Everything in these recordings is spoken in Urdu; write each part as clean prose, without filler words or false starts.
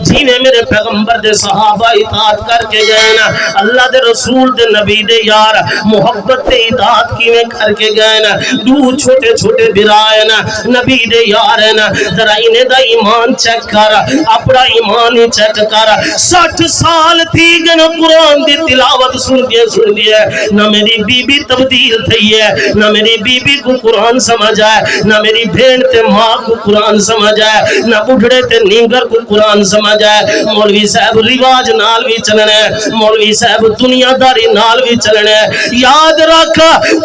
جیویں میرے پیغمبر دے صحابہ اطاعت کر کے گئے نا، اللہ دے رسول دے نبی دے یار محبت تے اطاعت کیویں کر کے گئے نا، دو چھوٹے چھوٹے برائے نا نبی دے یار ہے نا، ذرا انہیں دا ایمان چیک کر، اپنا ایمان ہی چیک کر۔ 60 سال تھی گئے نا قرآن دی تلاوت سن دیئے نہ میری بی بی تبدیل تھی ہے، نہ میری بی بی کو قرآن سمجھ آئے، نہ میری بھین تے ماں کو قرآن سمجھ آئے، نہ بڑھڑے تے نیگر کو قرآن سمجھ آئے۔ مولوی صاحب رواج نال بھی چلنے، مولوی صاحب دنیا داری نال بھی چلنے۔ یاد رکھ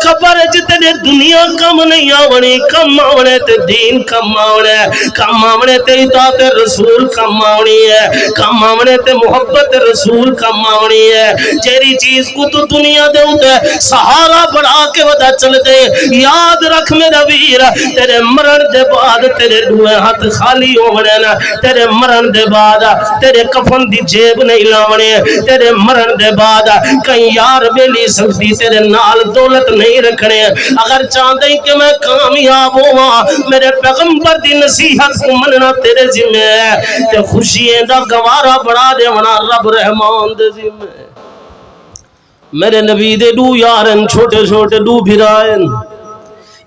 قبر جتنے دنیا کم نہیں آونے، کم آونے تے دین کم آونے، کم آونے تے اطاعت رسول کم آونی ہے، کم آونے تے محبت رسول کم آونی ہے۔ جیری چیز کو تو دنیا دے ہوتے سہارا بڑھا کے ودا چل دے، یاد رکھ میرا ویر تیرے مرن دے بعد تیرے دوئے ہاتھ خالی ہونے نا، تیرے مرن دے بعد تیرے کفن دی جیب نہیں لاونے، تیرے مرن دے بعد کہیں یار بیلی سکتی تیرے نال دولت نہیں رکھنے۔ اگر چاہتے کہ میں کامیاب ہوا میرے پیغمبر دی نصیحت کو مننا تیرے ذمہ ہے، تے خوشیاں دا گوارا بڑھا دے ونا رب رحمان دے ذمہ ہے۔ میرے نبی دے دو یارن چھوٹے چھوٹے دو بھرائن،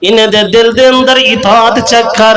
انہیں دے دل دے اندر اطاعت چیک کر،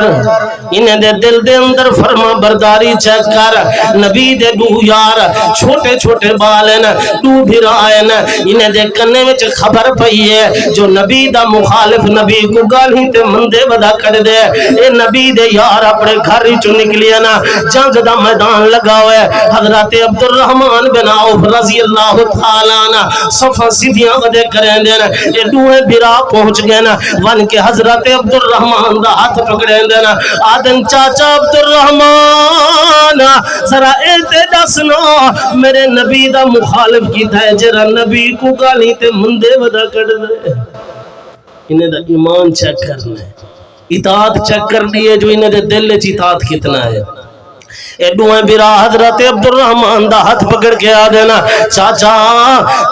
انہیں دے دل دے اندر فرما برداری چیک کر۔ نبی دے دو یار چھوٹے چھوٹے بالن دو بھرائن، انہیں دے کنے وچ خبر پئی ہے جو نبی دا مخالف نبی کو گالی تے مندے ودا کر دے، اے نبی دے یار اپنے گھر چو نکلیا نا، جنگ دا میدان لگا ہوئے۔ حضرت عبد الرحمن بن عوف رضی اللہ تعالیٰ عنہ صفا سیدھیاں ودے کریں دینا، اے دوئے بھرا پہنچ گئے نا، ون کے حضرت عبد الرحمن دا ہاتھ پکڑیں دینا، آدن چاچا عبد الرحمن ذرا ایتے دسنا میرے نبی دا مخالف کی تھا جرا نبی کو گالی تے مندے ودا کر دے۔ انہیں دا ایمان چیک کرنا ہے، اطاعت چیک کرنی ہے جو انہیں دے دل چی اطاعت کتنا ہے۔ اے دوئے برا حضرت عبد الرحمن دا ہاتھ پکڑ کے آ دینا، چاچا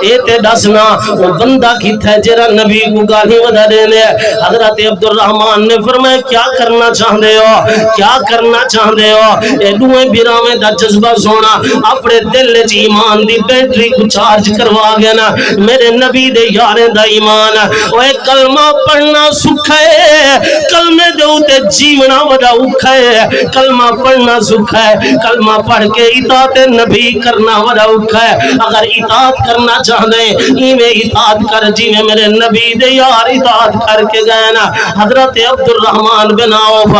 اے تے دسنا وہ بندہ کی تھا جرا نبی کو گالی ودا دینے۔ حضرت عبد الرحمن نے فرمایا کیا کرنا چاہتے ہو، کیا کرنا چاہتے ہو؟ اے دوئے برا میں دا جذبہ سونا اپنے دل چ ایمان دی بیٹری کو چارج کروا گیا نا، میرے نبی دے یارے دا ایمان اوے کلمہ پڑھنا سکھا ہے، کلمے دے اوتے جیونا ودا اوکھا ہے، کلمہ پڑھنا سکھا ہے، کلمہ پڑھ کے اطاعت نبی کرنا ودا اوکھا ہے۔ اگر اطاعت کرنا چاہتے ہیں ایویں اطاعت کر جیویں میرے نبی دے یار اطاعت کر کے گئے نا۔ حضرت عبد الرحمن بن عوف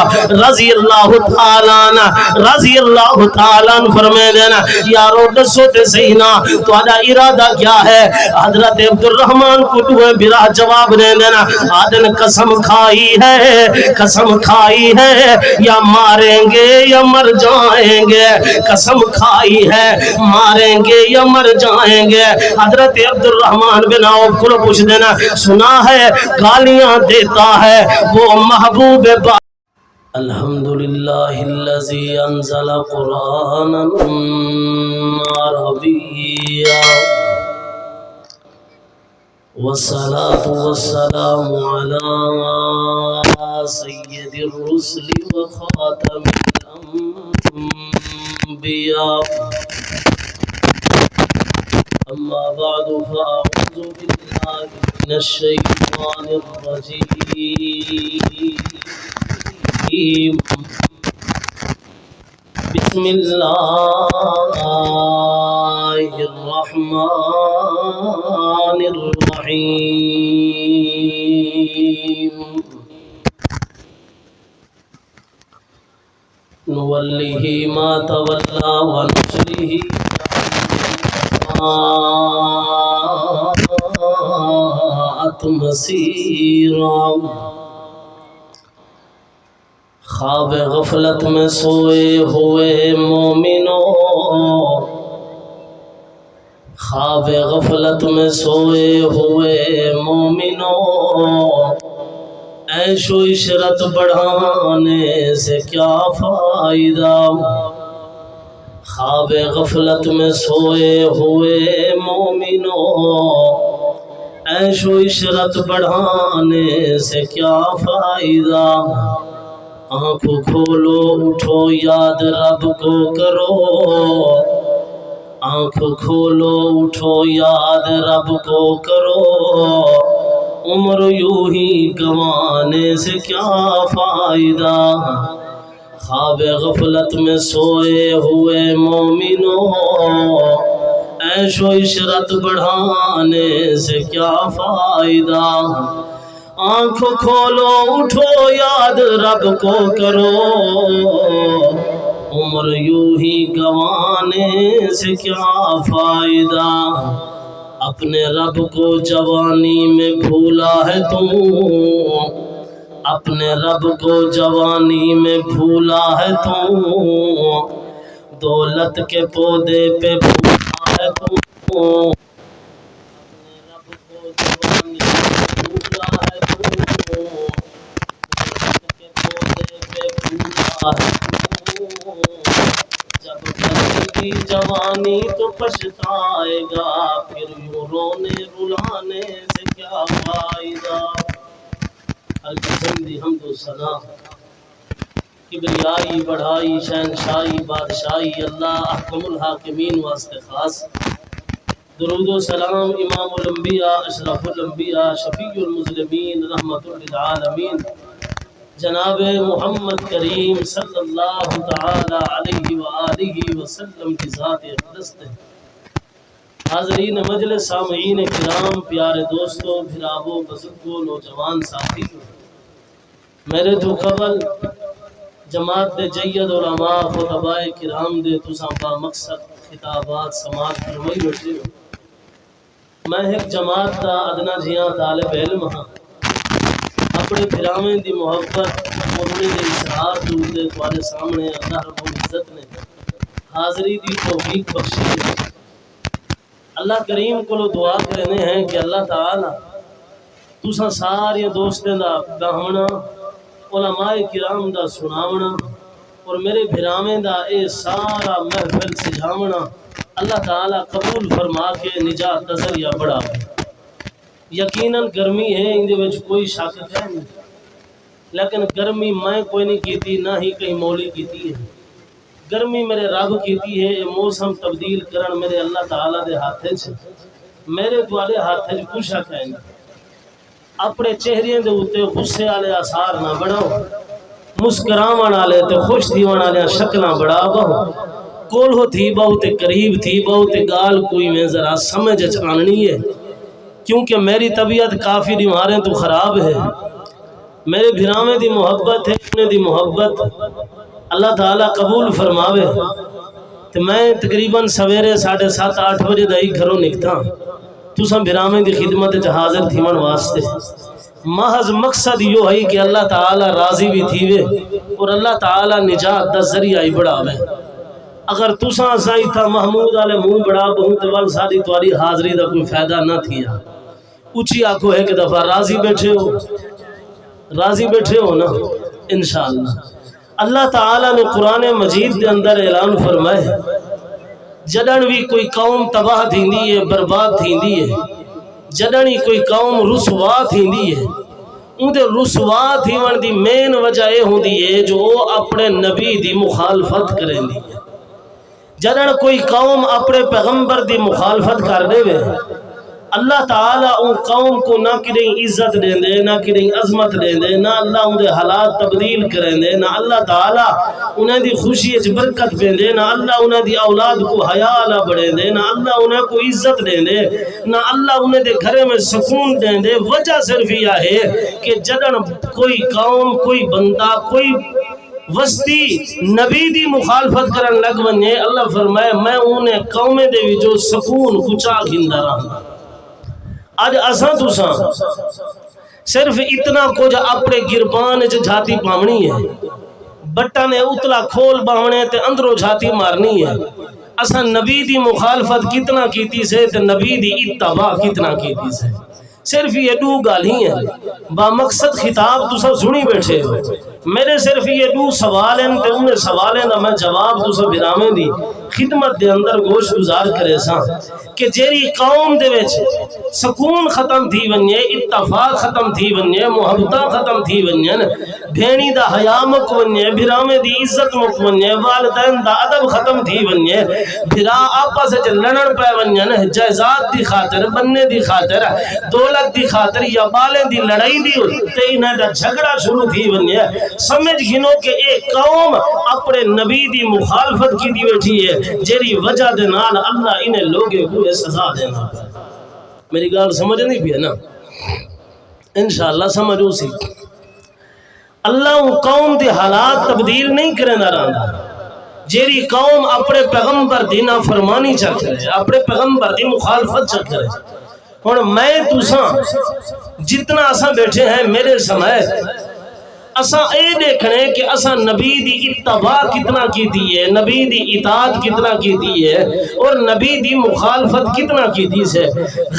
رضی اللہ تعالیٰ عنہ رضی اللہ تعالیٰ عنہ فرمائے دینا، یارو دسو تے صحیح نا تو آدھا ارادہ کیا ہے؟ حضرت عبد الرحمن کو دوئے برا جواب دے دینا، آدھن قسم کھائی ہے، قسم کھائی ہے یا ماریں گے یا مر جائیں گے، قسم کھائی ہے ماریں گے یا مر جائیں گے۔ حضرت عبد الرحمن بن عوف کو پوچھ دینا، سنا ہے گالیاں دیتا ہے وہ محبوب با الحمدللہ الذی انزل قرآنا عربیا والصلاة والسلام علی سید الرسل وخاتم الانبیاء، اما بعد فاعوذ باللہ من الشیطان الرجیم، بسم اللہ الرحمن الرحیم، نولیہ ما تولا ونصلہ مسیرا۔ خواب غفلت میں سوئے ہوئے مومنوں، خواب غفلت میں سوئے ہوئے مومنوں، عیش و عشرت بڑھانے سے کیا فائدہ؟ خواب غفلت میں سوئے ہوئے مومنوں، عیش و عشرت بڑھانے سے کیا فائدہ؟ آنکھوں کھولو اٹھو یاد رب کو کرو، آنکھ کھولو اٹھو یاد رب کو کرو، عمر یوں ہی گنوانے سے کیا فائدہ، خواب غفلت میں سوئے ہوئے مومنوں، عیش و عشرت بڑھانے سے کیا فائدہ، آنکھ کھولو اٹھو یاد رب کو کرو، عمر یوں ہی گنوانے سے کیا فائدہ، اپنے رب کو جوانی میں بھولا ہے تو، اپنے رب کو جوانی میں بھولا ہے تو، دولت کے پودے پہ بھولا ہے تو، اپنے رب کو جوانی میں بھولا ہے تو، دولت کے پودے پہ بھولا ہے تو، جب گزری جوانی تو پچھتائے گا، پھر یوں رونے رلانے سے کیا فائدہ، ہر قسم دی حمد و ثنا، کبریائی بڑھائی شہنشاہی بادشاہی اللہ احکم الحاکمین واسطے خاص، درود و سلام امام الانبیاء اشرف الانبیاء شفیع المذنبین رحمت للعالمین جناب محمد کریم صلی اللہ تعالی علیہ وآلہ وسلم کی ذات اقدس ہے۔ حاضرین مجلس، سامعین کرام، پیارے دوستو، بھراوو، بزرگو، نوجوان ساتھی، میرے تو قبل جماعت دے جید علماء خطباء کرام دے تساں با مقصد خطابات سماعت فرمائی بیٹھے ہو، میں ایک جماعت دا ادنا جیاں طالب علم ہاں، اپنے بھراویں دی محبت انہوں نے اظہار دے تمہارے سامنے اللہ رب العزت نے حاضری دی توفیق بخشی ہے۔ اللہ کریم کو دعا کرنے ہیں کہ اللہ تعالی تساں سارے دوستیں دا گاہنا، علماء کرام دا سناونا اور میرے بھراویں دا اے سارا محفل سجاونا اللہ تعالی قبول فرما کے نجات دا ذریعہ بڑھا۔ یقیناً گرمی ہے، اندے وچ کوئی شک ہے نہیں، لیکن گرمی میں کوئی نہیں کیتی، نہ ہی کہیں مولی کیتی ہے، گرمی میرے رب کیتی ہے، موسم تبدیل کرن میرے اللہ تعالی دے ہاتھے سے، میرے دوالے ہاتھے سے کچھ شک ہے نہیں۔ اپنے چہرے دے اوتے غصے والے آثار نہ بناؤ، مسکراون والے تے خوش تھیون والے شکلاں بڑا بہو، کول ہو تھی بہو تے قریب تھی بہو تے گال کوئی میں ذرا سمجھ آننی ہے، کیونکہ میری طبیعت کافی بیماریں تو خراب ہے، میرے بھراویں دی محبت ہے، انہیں دی محبت اللہ تعالیٰ قبول فرماوے، تو میں تقریباً سویرے 7:30-8 بجے دائی گھروں نکتا، تساں بھراویں دی خدمت حاضر تھیون واسطے، محض مقصد یہ ہے کہ اللہ تعالیٰ راضی بھی تھیوے اور اللہ تعالیٰ نجات دا ذریعہ ہی بڑھاوے۔ اگر تساں سائی تھا محمود والے منہ بڑا بہت وال ساری تواری حاضری دا کوئی فائدہ نہ تھیا، اچھی آنکھوں ہے کہ دفعہ راضی بیٹھے ہو، راضی بیٹھے ہو نا انشاءاللہ۔ اللہ تعالیٰ نے قرآن مجید دے اندر اعلان فرمائے، جدن بھی کوئی قوم تباہ تھیندی ہے، برباد تھیندی ہے، جدن ہی کوئی قوم رسوا تھیندی ہے، ان دے رسوا تھیون دی مین وجہ یہ ہوندی ہے جو اپنے نبی دی مخالفت کریں دی ہے۔ جدن کوئی قوم اپنے پیغمبر دی مخالفت کر دے وے، اللہ تعالیٰ ان قوم کو نہ کریں عزت دیں دے، نہ کریں عظمت دیں دے، نہ اللہ ان دے حالات تبدیل کریں دے، نہ اللہ تعالیٰ انہیں دی خوشی اچ برکت دیں دے، نہ اللہ انہیں دی اولاد کو حیاء بڑھیں دے، نہ اللہ انہیں کو عزت دیں دے، نہ اللہ انہیں دے گھرے میں سکون دیں دے۔ وجہ صرف یہ ہے کہ جدن کوئی قوم، کوئی بندہ، کوئی وسطی نبی دی مخالفت کرن لگ بنے، اللہ فرمائے میں انہیں قومیں دے بھی جو سکون کچا گھندہ رہا۔ آج اساں تساں صرف اتنا کچھ اپنے گربان جھاتی پامنی ہے، بٹا نے اتلا کھول باونے تے اندروں جھاتی مارنی ہے۔ اساں نبی دی مخالفت کتنا کیتی سے تے نبی دی اتباع کتنا کیتی سے، صرف یہ دو گال ہی ہیں۔ با مقصد خطاب تسا سنی بیٹھے ہو، میرے صرف یہ دو سوال ہیں تے انہیں سوالیں دا میں جواب تسا برامیں دی خدمت دے اندر گوش گزار کرے ساں کہ جیری قوم دے وچ سکون ختم تھی ونجے، اتفاق ختم تھی ونجے، محبتہ ختم تھی ونجن، بھیڑی دا حیا مک ونجے بھرامے دی عزت مک ونجے والدین دا ادب ختم تھی ونجے بھرا آپا سے لڑن پہ ونجن جائزات دی خاطر بننے دی خاطر دولت دی خاطر یا بالیں دی لڑائی دی تے انہیں دا جھگڑا شروع تھی ونجے سمجھ گھنو کہ ایک قوم اپنے نبی دی مخالفت کی دی بیٹھی ہے جیری وجہ دے نال اللہ انہیں لوگے کو سزا دینا. میری گال سمجھ نہیں بھی ہے نا انشاءاللہ سمجھو سی اللہ قوم دی حالات تبدیل نہیں کرے نہ رہا جیری قوم اپنے پیغمبر دی نافرمانی چل کرے اپنے پیغمبر دی مخالفت چل کرے. اور میں تساں جتنا اساں بیٹھے ہیں میرے سمیت اساں اے دیکھنے کہ اساں نبی دی اتباع کتنا کیتی ہے نبی دی اطاعت کتنا کیتی ہے اور نبی دی مخالفت کتنا کیتی سے.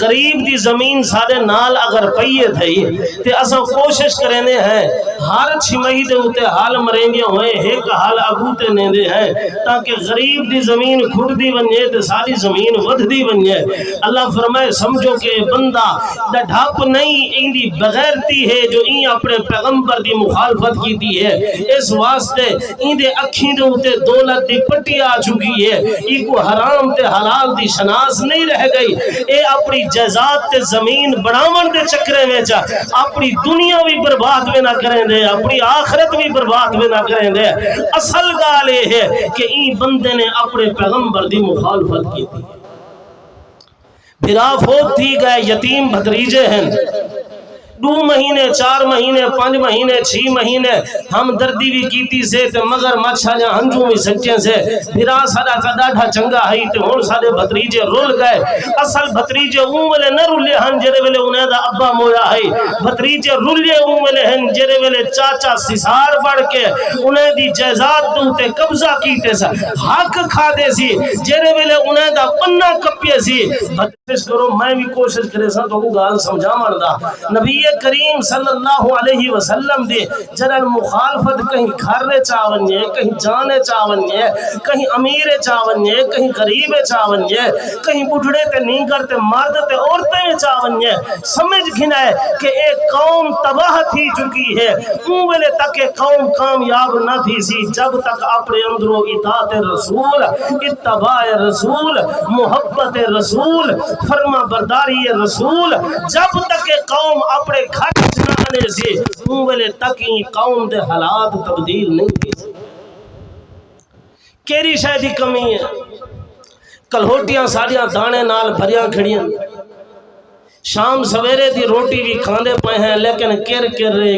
غریب دی زمین سارے نال اگر پئیے تھئی تے اساں کوشش کرنے ہیں ہر چھمہی دے ہوتے حال مرینگیاں ہوئے ایک حال اگوتے نیندے ہیں تاکہ غریب دی زمین کھڑ دی ونجے تے ساری زمین ودھ دی ونجے. اللہ فرمائے سمجھو کہ بندہ دا ڈھاپ نہیں ان دی بغیرتی ہے جو این اپنے پیغمبر دی مخالفت کی دی ہے. اس واسطے این دے اکھیں دے ہوتے دولت دی پٹی آ چکی ہے ای کو حرام تے حلال دی شناس نہیں رہ گئی. اے اپنی جائزات تے زمین بڑھاون دے چکرے میں چا اپنی دنیا بھی برباد میں نہ کریں دے اپنی آخرت بھی برباد میں نہ کریں دے. اصل گال یہ ہے کہ این بندے نے اپنے پیغمبر دی مخالفت کی تھی. بھرا فوت تھی گئے یتیم بھتریجے ہیں 2 مہینے 4 مہینے 5 مہینے 6 مہینے ہم دردی بھی کیتی سے تے مگر مچھا جا ہنجوں بھی سچیں سے بھرا ساڑا کا ڈاڑھا چنگا ہی تے ہون ساڑے بھتریجے رول گئے. اصل بھتریجے اون ویلے نہ رولے ہن جرے ویلے انہیں دا ابا مویا ہے بھتریجے رولے اون ویلے ہن جرے ویلے چاچا سسار بڑھ کے انہیں دی جائزات دوں تے قبضہ کیتے سا حق کھا دے سی جرے ویلے انہیں دا پنہ کپیے سی. بھتریج کرو میں بھی کوشش کرے سا تو کو گال سمجھا مردہ نبی کریم صلی اللہ علیہ وسلم دے جرن مخالفت کہیں کھارے چاونجے کہیں جانے چاونجے کہیں امیر چاونجے کہیں غریب چاونجے کہیں بڑھڑے تے نیگر تے مرد تے عورتیں چاونجے. سمجھ گھنا ہے کہ ایک قوم تباہ تھی چکی ہے اون ویلے تک قوم کامیاب نہ تھی سی جب تک اپنے اندروں اطاعت رسول اتباع رسول محبت رسول فرما برداری رسول جب تک قوم اپنے گھر جنانے سے اون ویلے تک ہی قوم دے حالات تبدیل نہیں تھی. کیری شاید کمی ہے کلہوٹیاں ساڑیاں دانے نال بھریاں کھڑیاں شام سویرے دی روٹی بھی کھاندے پائے ہیں لیکن کر رہے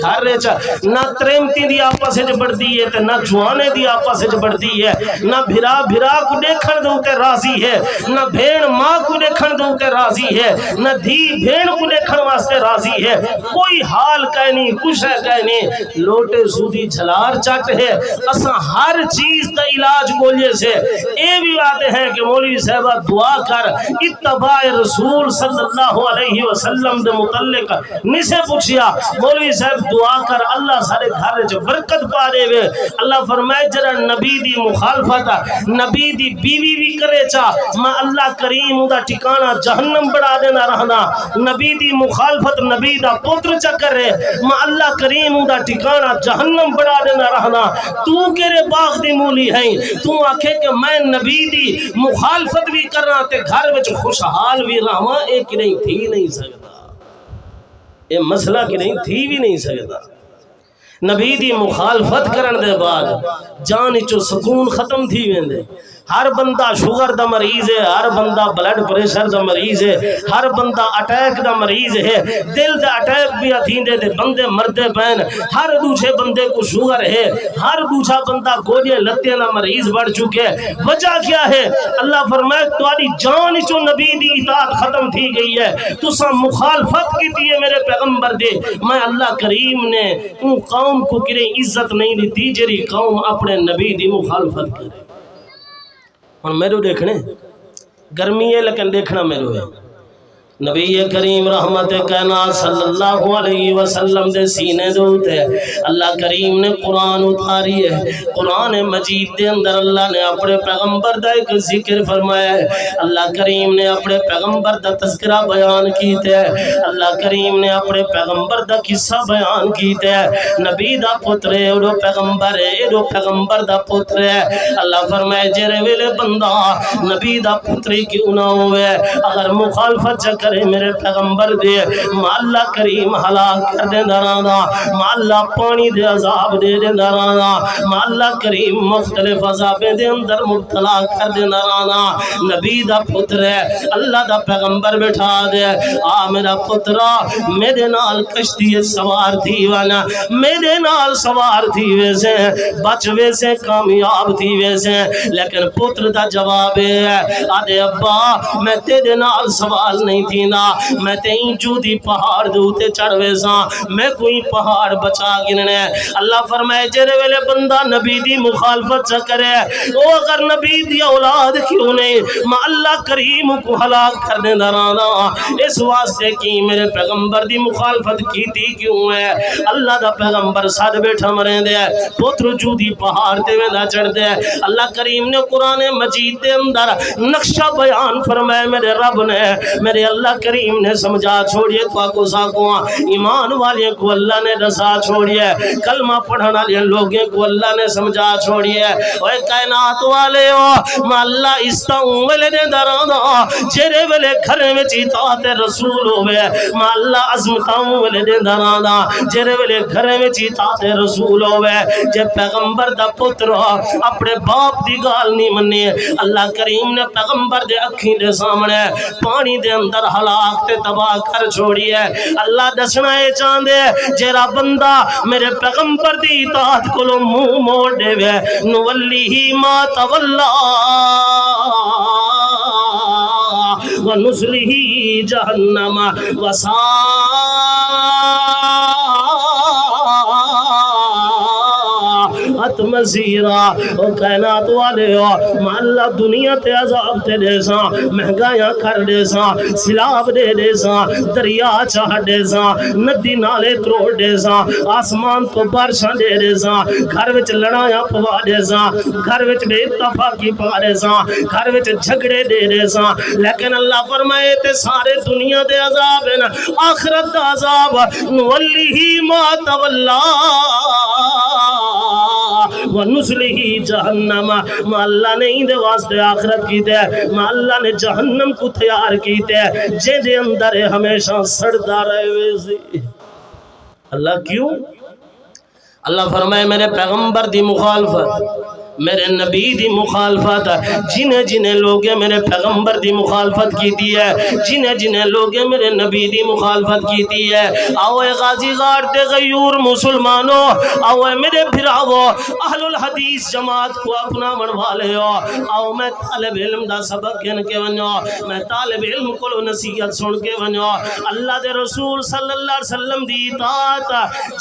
گھر رہے چاہ نہ تریمتی دی آپا سے بڑھ دی ہے نہ جوانے دی آپا سے بڑھ دی ہے نہ بھرا کو دیکھن دوں کے راضی ہے نہ بھیڑ ماں کو دیکھن دوں کے راضی ہے نہ دھی بھیڑ کو دیکھن واسطے راضی ہے. کوئی حال کہنی کچھ ہے کہنی لوٹے سودی جھلار چٹ ہے. اساں ہر چیز دا علاج بولے سے اے بھی آتے ہیں کہ مولوی صاحبہ دعا کر اتباع رسول صلی اللہ علیہ وسلم دے متعلق نسے پوچھیا مولوی صاحب دعا کر اللہ سارے گھر جو برکت پا دے وے. اللہ فرمائے جرا نبی دی مخالفت نبی دی بیوی بھی کرے چا میں اللہ کریم دا ٹھکانہ جہنم بڑھا دینا رہنا. نبی دی مخالفت نبی دا پتر چا کرے میں اللہ کریم دا ٹھکانہ جہنم بڑھا دینا رہنا. تو کیرے باغ دی مولی ہیں تو آکھے کہ میں نبی دی مخالفت بھی کرنا تے گھر وچ خوشحال بھی رہا ایک نہیں تھی نہیں سکتا یہ مسئلہ کی نہیں تھی بھی نہیں سکتا. نبی دی مخالفت کرن دے بعد جان چو سکون ختم تھی ویندے. ہر بندہ شوگر دا مریض ہے ہر بندہ بلڈ پریشر دا مریض ہے ہر بندہ اٹیک دا مریض ہے دل دا اٹیک بھی اتھیندے دے بندے مردے پین ہر دوسرے بندے کو شوگر ہے ہر دوسرا بندہ گوجے لتے نہ مریض بڑھ چکے. وجہ کیا ہے اللہ فرمائے تمہاری جان چو نبی دی اطاعت ختم تھی گئی ہے تو سا مخالفت کی تھی میرے پیغمبر دے. میں اللہ کریم نے ان قوم کو کرے عزت نہیں دیتی جری قوم اپنے نبی دی مخالفت کرے. اور میرے دیکھنے گرمی ہے لیکن دیکھنا میرے ہے نبی کریم رحمت کائنات صلی اللہ علیہ وسلم دے سینے دوتے اللہ کریم نے قرآن اتاری ہے. قرآن مجید دے اندر اللہ نے اپنے پیغمبر دا ایک ذکر فرمایا ہے. اللہ کریم نے اپنے پیغمبر دا تذکرہ بیان کیتے ہے. اللہ کریم نے اپنے پیغمبر دا قصہ بیان کیتے ہے. نبی دا پتر ہے اور پیغمبر ہے ایڈو پیغمبر دا پتر ہے. اللہ فرمائے جرے ویلے بندہ نبی دا پتری کیوں نہ ہوئے اگر مخالفت چکر میرے پیغمبر دے اللہ کریم ہلاک کر دے درانا اللہ پانی دے عذاب دے درانا اللہ کریم مختلف عذابیں دے اندر مبتلا کر دے درانا. نبی دا پتر ہے اللہ دا پیغمبر بٹھا دے آ میرا پترا میرے نال کشتی سوار تھی وانا میرے نال سوار تھی ویسے بچ ویسے کامیاب تھی ویسے لیکن پتر دا جواب ہے آدھے ابا میں تیرے نال سوال نہیں تھی نا میں تین جودی پہاڑ دوتے چڑھوے ساں میں کوئی پہاڑ بچا گننے. اللہ فرمائے جرے ویلے بندہ نبی دی مخالفت چا کرے او اگر نبی دی اولاد کیوں نہیں میں اللہ کریم کو ہلاک کرنے درانا اس واسطے کی میرے پیغمبر دی مخالفت کی تھی کیوں ہے. اللہ دا پیغمبر ساتھ بیٹھا مرے دے پتر جودی پہاڑ تے ویدہ چڑھ دے. اللہ کریم نے قرآن مجید دے اندر نقشہ بیان فرمائے میرے رب نے میرے اللہ کریم نے سمجھا چھوڑیے تو کو ساکواں ایمان والے کو اللہ نے رسا چھوڑیے کلمہ پڑھنا لئے لوگیں کو اللہ نے سمجھا چھوڑیے اوہ کائنات والے ہو میں اللہ استاؤں ویلے دے درانا جیرے ویلے گھرے میں چیتات رسول ہوئے میں اللہ عظمتاؤں ویلے دے درانا جیرے ویلے گھرے میں چیتات رسول ہوئے جے پیغمبر دا پتر اپنے باپ دی گال نہیں منی اللہ کریم نے پیغمبر دے اکھیں دے سامنے پانی دے اندر ہلاک تے تباہ کر چھوڑی ہے. اللہ دسنا ہے چاندے جیرا بندہ میرے پیغمبر دی اطاعت کلو منہ موڑ دے وے نولیہی ما تولا ونسلہی جہنم مزیرہ او کائنات والے ہو میں اللہ دنیا تے عذاب تے دے ساں مہنگایاں کر دے ساں سیلاب دے ساں دریا چاہ دے ساں ندی نالے تروڑ دے ساں آسمان تو بارشاں دے ساں گھر وچ لڑائیاں پوا دے ساں گھر وچ بے اتفاقی پوا دے ساں گھر وچ جھگڑے دے ساں لیکن اللہ فرمائے تے سارے دنیا دے عذاب ہیں آخرت دا عذاب نولیہی ما تولا ونسلہی جہنم میں اللہ نے ہی دے واسطے آخرت کی دے میں اللہ نے جہنم کو تیار کی دے جے دے اندر ہمیشہ سڑدا رہے ویسی. اللہ کیوں اللہ فرمائے میرے پیغمبر دی مخالفت میرے نبی دی مخالفت جنہیں جنہیں لوگیں میرے پیغمبر دی مخالفت کی دی ہے جنہیں جنہیں لوگیں میرے نبی دی مخالفت کی دی ہے. آؤ اے غازی غار دے غیور مسلمانوں آؤ اے میرے بھراو اہل الحدیث جماعت کو اپنا منوالے ہو آؤ میں طالب علم دا سبق گن کے ونو میں طالب علم کو نصیحت سن کے ونو اللہ دے رسول صلی اللہ علیہ وسلم دی اطاعت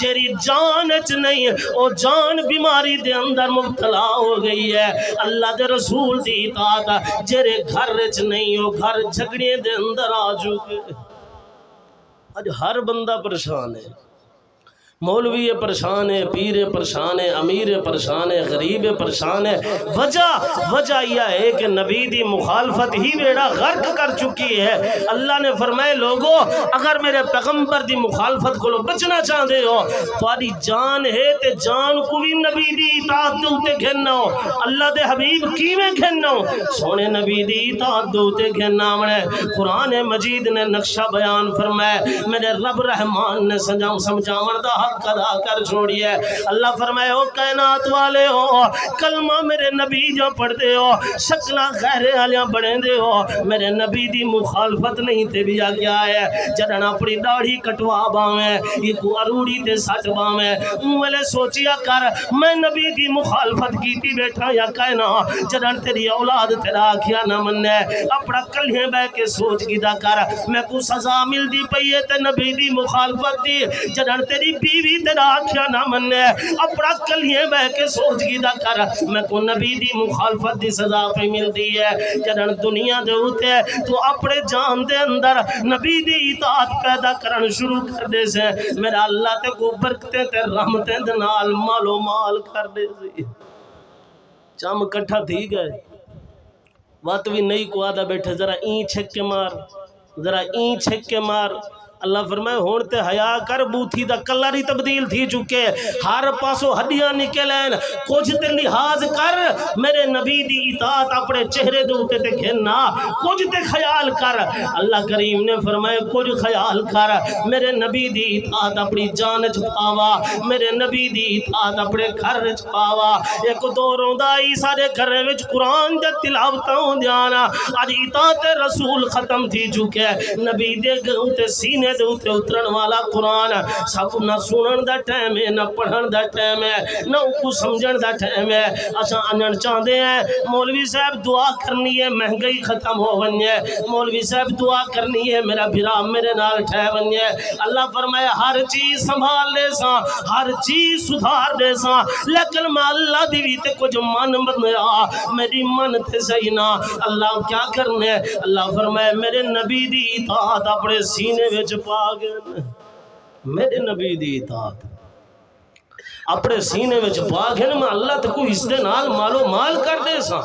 جیری جان اچ نہیں او جان بیماری دے اندر مبتلا ہو گئی ہے. اللہ دے رسول دی اطاعت جیرے گھر وچ نہیں ہو گھر جھگڑے دے اندر آ چکے. آج ہر بندہ پریشان ہے مولوی پریشان ہے پیر پریشان ہے امیر پریشان ہے غریب پریشان ہے. وجہ یہ ہے کہ نبی دی مخالفت ہی بیڑا غرق کر چکی ہے. اللہ نے فرمائے لوگو اگر میرے پیغمبر دی مخالفت کو بچنا چاہتے ہو تاری جان ہے تے جان کو بھی نبی دی اطاعت دوتے گھننا ہو. اللہ دے حبیب کیویں گھننا ہو سونے نبی دی اطاعت دوتے گھننا منے. قرآن مجید نے نقشہ بیان فرمائے میرے رب رحمان نے سمجھاون دا حق ادا کر چھوڑی ہے. اللہ فرمائے ہو کائنات والے ہو کلمہ میرے نبی جو پڑھتے ہو شکلہ غیر علیاں بڑھیں دے ہو میرے نبی دی مخالفت نہیں تے بھی آگیا ہے. جدن اپنی داڑھی کٹوا باویں یہ کو اروڑی تے سٹ باویں انہوں سوچیا کر میں نبی دی مخالفت کیتی بیٹھا یا کہنا جدن تیری اولاد تیرا آکھیا نہ مننے اپنا کلہیں بے کے سوچ گیدہ کر میں کو سزا مل دی پئیے تے نبی دی مخالفت دی. جدن تیری بیوی تیرا آکھیا نہ مننے اپنا کلیے بہ کے سوچ گی دا کر میں کو نبی دی مخالفت دی سزا پہ ملتی ہے جدن دنیا دے ہوتے تو اپنے جان دے اندر نبی دی اطاعت پیدا کرن شروع کر دے سے میرا اللہ تے کو برکتے تے رحمتیں دے نال مالو مال کر دے سی چم کٹھا تھی گئے بات بھی نہیں کو آدھا بیٹھے ذرا این چھک کے مار ذرا این چھک کے مار اللہ فرمائے ہون تے حیا کر بوتھی دا کلر ہی تبدیل تھی چکے ہر پاسو ہڈیاں نکلیں کچھ تے لحاظ کر میرے نبی دی اطاعت اپنے چہرے دے اوتے تے گھننا کچھ تے خیال کر اللہ کریم نے فرمائے کچھ خیال کر میرے نبی دی اطاعت اپنی جان چ پاوا میرے نبی دی اطاعت اپنے گھر چ پاوا ایک دور ہوندا ای سارے گھر وچ قرآن دے تلاوتاں ہوندیاں اج اطاعت رسول ختم تھی چکے نبی دے اوتے سینے دے اوتے اترن والا قرآن سب نہ سنن دا ٹائم ہے نہ پڑھن دا ٹائم ہے نہ کو سمجھن دا ٹائم ہے اساں انن چاہندے ہیں مولوی صاحب دعا کرنی ہے مہنگائی ختم ہو ونجے مولوی صاحب دعا کرنی ہے میرا بھرا میرے نال ٹھہ ونجے اللہ فرمائے ہر چیز سنبھال لے ساں ہر چیز سدھار دے ساں لیکن میں اللہ دی وی تے کچھ من بنیا میری من تے صحیح نہ اللہ کیا کرنے اللہ فرمائے میرے نبی دی اطاعت اپنے سینے وچ پا گئے میرے نبی دی اطاعت اپنے سینے وچ پا گئے میں اللہ تے کوئی اس دے نال مالو مال کر دے سا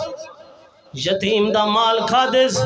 یتیم دا مال کھا دیس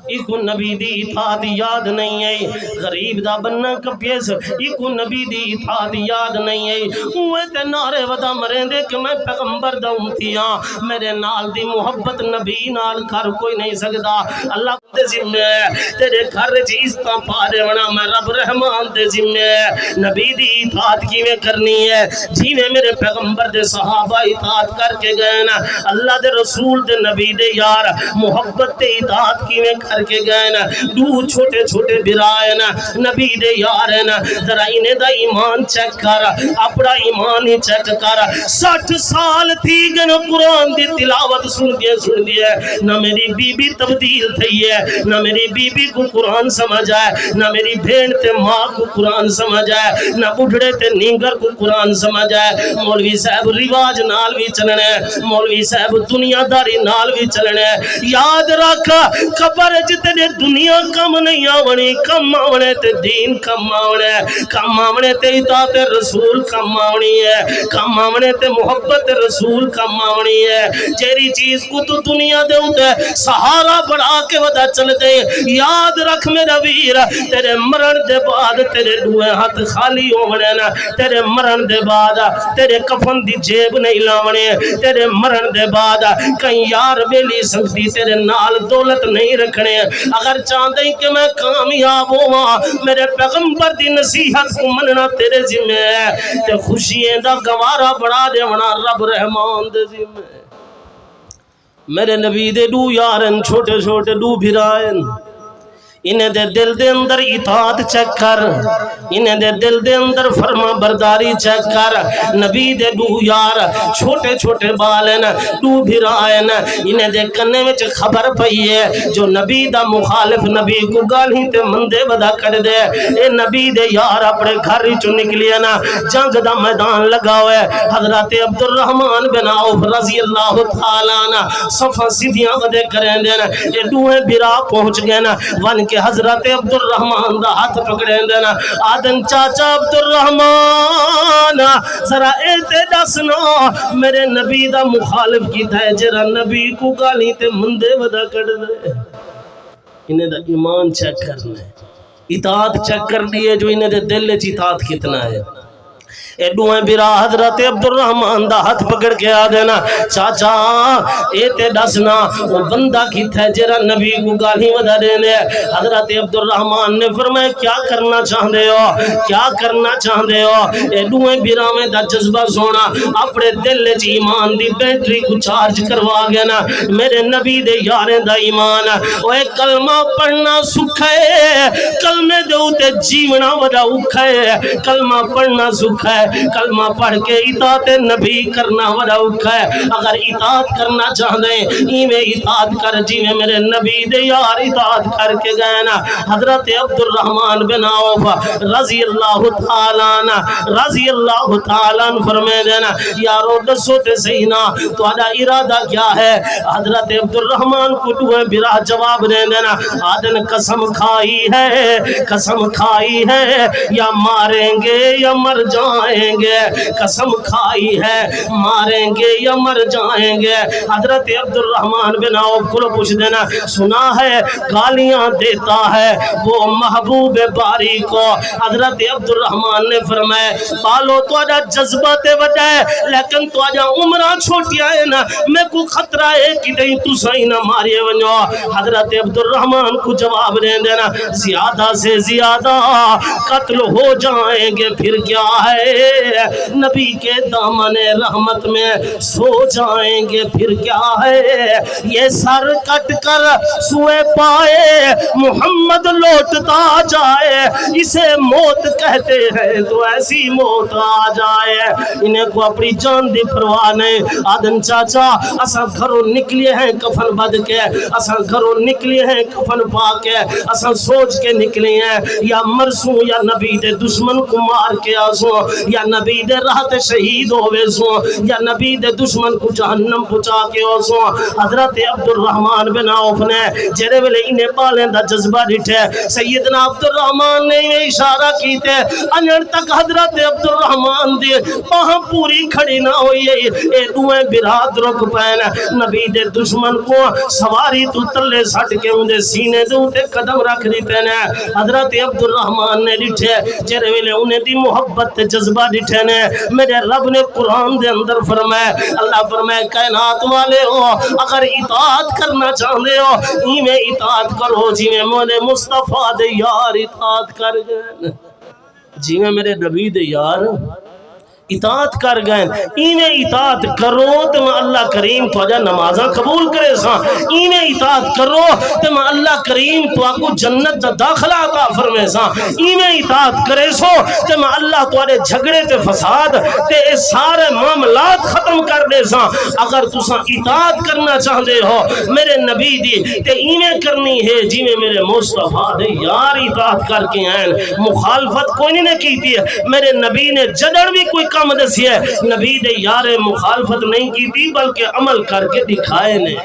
ایکو نبی دی اطاعت یاد نہیں ہے غریب دا بننا کپیس ایکو نبی دی اطاعت یاد نہیں ہے اوے تے نعرے ودا مرین دے کہ میں پیغمبر دا امتی ہاں میرے نال دی محبت نبی نال کر کوئی نہیں سکدا اللہ دے ذمہ ہے تیرے گھر چیز تا پارے ونا میں رب رحمان دے ذمہ ہے نبی دی اطاعت کیویں کرنی ہے جیویں میرے پیغمبر دے صحابہ اطاعت کر کے گئے نا اللہ دے رسول دے نبی دے یار محبت تے اطاعت کیویں کر کے گئے نا دو چھوٹے چھوٹے برائے نا نبی دے یار نا ذرا انہیں دا ایمان چیک کر اپنا ایمان ہی چیک کر 60 سال تھی گئے نا قرآن دی تلاوت سن دیئے نہ میری بی بی تبدیل تھی ہے نہ میری بی بی کو قرآن سمجھ آئے نہ میری بھین تے ماں کو قرآن سمجھ آئے نہ بڑھڑے تے نیگر کو قرآن سمجھ آئے مولوی صاحب رواج نال بھی چلنے مولوی صاحب دنیا داری نال بھی چلنے یاد رکھ قبر جتنے دنیا کم نہیں آونی کم آونے تے دین کم آونے تے اطاعت رسول کم آونی ہے کم آونے تے محبت رسول کم آونی ہے جیری چیز کو تو دنیا دے ہوتے سہارا بڑھا کے ودا چل دے یاد رکھ میرا ویر تیرے مرن دے بعد تیرے دوے ہاتھ خالی ہونے نا تیرے مرن دے بعد تیرے کفن دی جیب نہیں لاونے تیرے مرن دے بعد کہیں یار بیلی سکتی تیرے نال دولت نہیں رکھنے اگر چاہتے کہ میں کامیاب ہوا میرے پیغمبر دی نصیحت کو مننا تیرے ذمہ ہے تے خوشیاں دا گوارا بڑھا دے ونا رب رحمان دے ذمہ ہے میرے نبی دے دو یارن چھوٹے چھوٹے دو بھرائن انہیں دے دل دے اندر اطاعت چیک کر انہیں دے دل دے اندر فرما برداری چیک کر نبی دے دو یار چھوٹے چھوٹے بالن دو بھرائن انہیں دے کنے وچ خبر پئی ہے جو نبی دا مخالف نبی کو گالی تے مندے بدا کر دے اے نبی دے یار اپنے گھر چو نکلیا نا جنگ دا میدان لگا ہوئے حضرت عبد الرحمن بن عوف رضی اللہ تعالیٰ نا صفحہ سیدھیاں بدے کریں دے نا اے دوئے بھرا پہنچ گئے نا ون کے حضرت عبد الرحمن دا ہاتھ پکڑیں دینا آدن چاچا عبد الرحمن ذرا ایتے دسنا میرے نبی دا مخالف کی تھا جرا نبی کو گالی تے مندے ودا کر دے انہیں دا ایمان چیک کرنا ہے اطاعت چیک کر دیئے جو انہیں دے دل چی اطاعت کتنا ہے اے دوئیں برا حضرت عبد الرحمن دا ہاتھ پکڑ کے آ دینا چاچا اے تے دسنا وہ بندہ کی تھے جرا نبی کو گالی ودا دینے حضرت عبد الرحمن نے فرمایا کیا کرنا چاہتے ہو کیا کرنا چاہتے ہو اے دوئیں برا میں دا جذبہ سونا اپنے دل چ ایمان دی بیٹری کو چارج کروا گیا نا میرے نبی دے یاریں دا ایمان اوے کلمہ پڑھنا سکھائے کلمے دے اوتے جیونا ودا اکھائے کلمہ پڑھنا سکھائے کلمہ پڑھ کے اطاعت نبی کرنا بڑا اوکھا ہے اگر اطاعت کرنا چاہتے ہیں ایویں اطاعت کر جی میں میرے نبی دے یار اطاعت کر کے گئے نا حضرت عبد الرحمن بن عوف رضی اللہ تعالیٰ فرمائے دینا یارو دسو تے صحیح نا تو آدھا ارادہ کیا ہے حضرت عبد الرحمن کو دوئے برا جواب دے دینا آدن قسم کھائی ہے یا ماریں گے یا مر جائیں گے قسم کھائی ہے ماریں گے یا مر جائیں گے حضرت عبد الرحمن بن عوف کو پوچھ دینا سنا ہے گالیاں دیتا ہے وہ محبوب باری کو حضرت عبد الرحمن نے فرمایا بالو تو آجا جذبات وڈا ہے لیکن تو آجا عمرہ چھوٹی آئے نا میں کو خطرہ ہے کہ نہیں تو صحیح نہ ماریے ونجو حضرت عبد الرحمن کو جواب دے دینا زیادہ سے زیادہ قتل ہو جائیں گے پھر کیا ہے نبی کے دامن رحمت میں سو جائیں گے پھر کیا ہے یہ سر کٹ کر سوئے پائے محمد لوٹتا جائے اسے موت کہتے ہیں تو ایسی موت آ جائے انہیں کو اپنی جان دی پرواہ نہیں آدن چاچا اساں گھروں نکلے ہیں کفن بد کے اساں گھروں نکلے ہیں کفن پا کے اساں سوچ کے نکلے ہیں یا مرسوں یا نبی دے دشمن کو مار کے آسوں یا نبی دے راحت شہید ہوئے سوں یا نبی دے دشمن کو جہنم پچا کے آسوں حضرت عبد الرحمن بن عوف نے جرے ویلے انہیں پالیں دا جذبہ ڈٹھے سیدنا عبد الرحمن نے انہیں اشارہ کیتے انہر تک حضرت عبد الرحمن دے وہاں پوری کھڑی نہ ہوئی اے دوئے براد رک پین نبی دے دشمن کو سواری تو تلے سٹ کے اندے سینے دے اتے قدم رکھ دیتے نے حضرت عبد الرحمن نے ڈٹھے جرے ویلے انہیں دی محبت جذبہ ڈٹھے نے میرے رب نے قرآن دے اندر فرمائے اللہ فرمائے کائنات والے ہو اگر اطاعت کرنا چاہتے ہو ایویں اطاعت کرو جی میں مونے مصطفیٰ دے یار اطاعت کر گئے جی میں میرے نبی دے یار اطاعت کر گئے ایویں اطاعت کرو تو میں اللہ کریم تو آجا نمازاں قبول کرے ساں ایویں اطاعت کرو تو میں اللہ کریم تو آکو جنت دا داخلہ عطا فرمے ساں ایویں اطاعت کرے سو تو میں اللہ تو آرے جھگڑے تے فساد تے سارے معاملات ختم کر دے ساں اگر تساں اطاعت کرنا چاہتے ہو میرے نبی دی تے ایویں کرنی ہے جی میں میرے مصطفیٰ دے یار اطاعت کر کے آئیں مخالفت کوئی نہیں کیتی ہے میرے نبی نے جدڑ بھی کوئی کام دسی ہے نبی دے یار مخالفت نہیں کی تھی بلکہ عمل کر کے دکھائے نے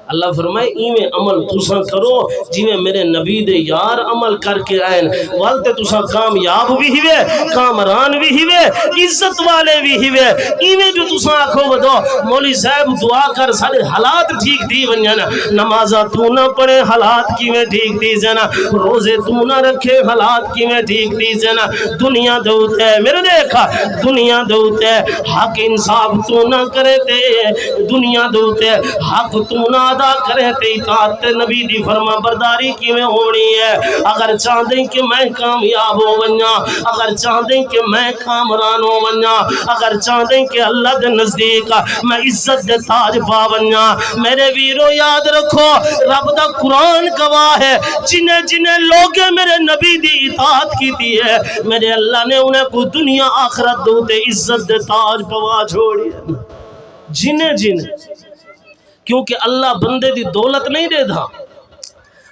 اللہ فرمائے ایویں عمل تساں کرو جی میں میرے نبی دے یار عمل کر کے آئین والتے تساں کامیاب بھی ہوئے کامران بھی ہوئے عزت والے بھی ہوئے ایویں جو تساں آکھو بدو مولی صاحب دعا کر سارے حالات ٹھیک تھی ونجانا نمازہ تو نہ پڑھے حالات کی میں ٹھیک تھی زینا روزے تو نہ رکھے حالات کی میں ٹھیک تھی زینا دنیا دوتے میرے دیکھا دنیا دوتے حق انصاف تو نہ کرے تے دنیا دوتے حق تو نہ ادا کرے تے اطاعت نبی دی فرما برداری کی میں ہونی ہے اگر چاہتے کہ میں کامیاب ہو ونجا اگر چاہتے کہ میں کامران ہو ونجا اگر چاہتے کہ اللہ دے نزدیک میں عزت دے تاج پا ونجا میرے ویرو یاد رکھو رب دا قرآن گواہ ہے جنہیں جنہیں لوگے میرے نبی دی اطاعت کی دی ہے میرے اللہ نے انہیں کو دنیا آخرت دوتے عزت دے تاج پوا چھوڑی ہے جنہیں کیونکہ اللہ بندے دی دولت نہیں دے دا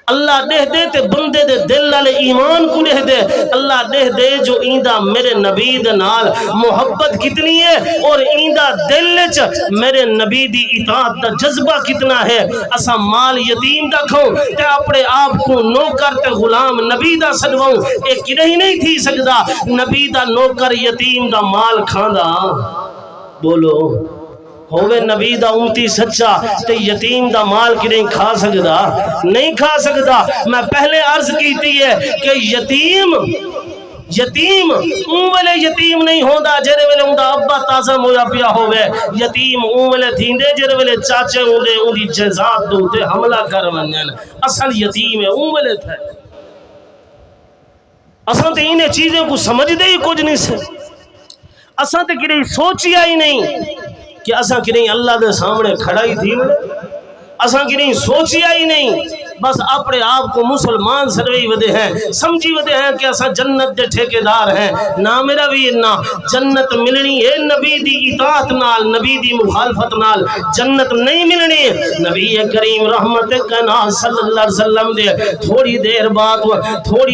اللہ دے دے تے بندے دے دل والے ایمان کو دے دے اللہ دے دے جو ایندہ میرے نبی دے نال محبت کتنی ہے اور ایندہ دل وچ میرے نبی دی اطاعت دا جذبہ کتنا ہے اسا مال یتیم دا کھاؤں تے اپنے آپ کو نوکر تے غلام نبی دا سدواؤں ایک نہیں تھی سکدا نبی دا نوکر یتیم دا مال کھاندا بولو ہوئے نبی دا امتی سچا تے یتیم دا مال کی نہیں کھا سکدا نہیں کھا سکدا میں پہلے عرض کیتی ہے کہ یتیم ویلے یتیم نہیں ہوندا جرے ویلے اوندا ابا تازہ مویا پیا ہوئے یتیم ویلے تھیندے جرے ویلے چاچے ہوندے اندی جزات دوتے حملہ کر ونجن اصل یتیم ہے ویلے تھے اصل تے انہیں چیزیں کو سمجھ دے ہی کچھ نہیں سے اصل تے کڑی سوچیا ہی نہیں کہ اساں کی نہیں اللہ دے سامنے کھڑا ہی تھی اساں کی نہیں سوچیا ہی نہیں بس اپنے آپ کو مسلمان سروی ودے ہیں سمجھی ودے ہیں کہ اسا جنت دے ٹھیکیدار ہیں نا میرا ویر نا جنت ملنی ہے نبی دی اطاعت نال نبی دی مخالفت نال جنت نہیں ملنی نبی کریم رحمت کائنات صلی اللہ علیہ وسلم دے تھوڑی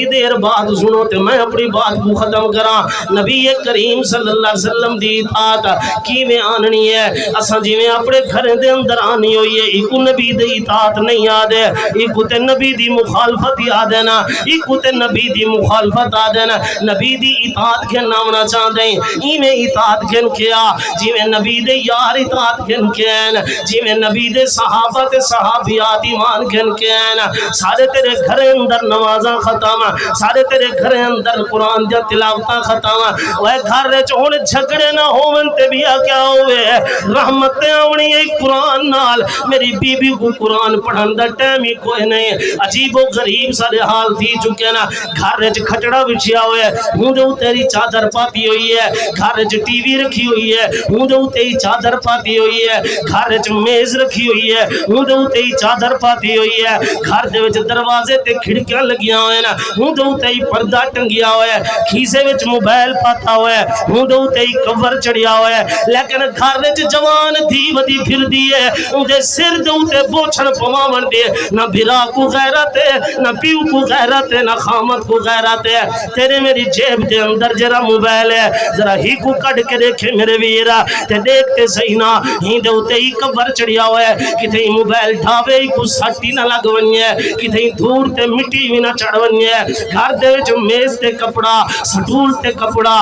دیر بعد سنو تے میں اپنی بات کو ختم کراں نبی کریم صلی اللہ علیہ وسلم دی اطاعت کی میں آننی ہے اساں جی میں اپنے گھر دے اندر آنی ہوئی ہے ایکو نبی دی اطاعت نہیں یاد ہے ایکو تے نبی دی مخالفت یاد ہے نا ایکو تے نبی دی مخالفت یاد ہے نا نبی دی اطاعت کے نامنا چاہتے ہیں ایویں اطاعت کن کیا جی میں نبی دے یار اطاعت کن کین جی میں نبی دے صحابہ تے صحابیات ایمان کن کین سارے تیرے گھر اندر نمازاں ختم سارے تیرے گھر اندر قرآن دیا تلاوتاں ختم وہ گھر رچ ہن جھگڑے نہ ہون تے بیا کیا ہوئے رحمتیں آونی ہے قرآن نال میری بی بی کو قرآن پڑھن دا ٹائم ہی کوئی نہیں عجیب و غریب سارے حال تھی چکے نا گھر رچ کھچڑا بچھیا ہوئے ہوں دے تیری چادر پاتی ہوئی ہے گھر رچ ٹی وی رکھی ہوئی ہے ہوں دے تیری چادر پاتی ہوئی ہے گھر رچ میز رکھی ہوئی ہے ہوں دے تیری چادر پاتی ہوئی ہے گھر دے وچ دروازے تے کھڑکیاں لگیاں ہوئے نا ہوں دے تیری پردہ ٹنگیا ہوئے کھیسے وچ موبائل پاتا ہوئے ہوں دے تیری کور چڑھیا ہوئے لیکن گھر وچ جوان دھی ودی پھر دیے ہوں دے سر دے تے بوچھن پواون دے نہ بھرا کو غیرت ہے نہ پیو کو غیرت ہے نہ خامت کو غیرت ہے تیرے میری جیب دے اندر جرا موبائل ہے ذرا ہی کو کٹ کے دیکھے میرے ویرا تے دیکھتے صحیح نہ ہی دے تے ہی کور چڑھیا ہوئے کتے موبائل ڈھاوے کو سٹی نہ لگ ونی ہے کتے دور تے مٹی بھی نہ چڑھ ونی ہے گھر دے وچ میز تے کپڑا سٹول تے کپڑا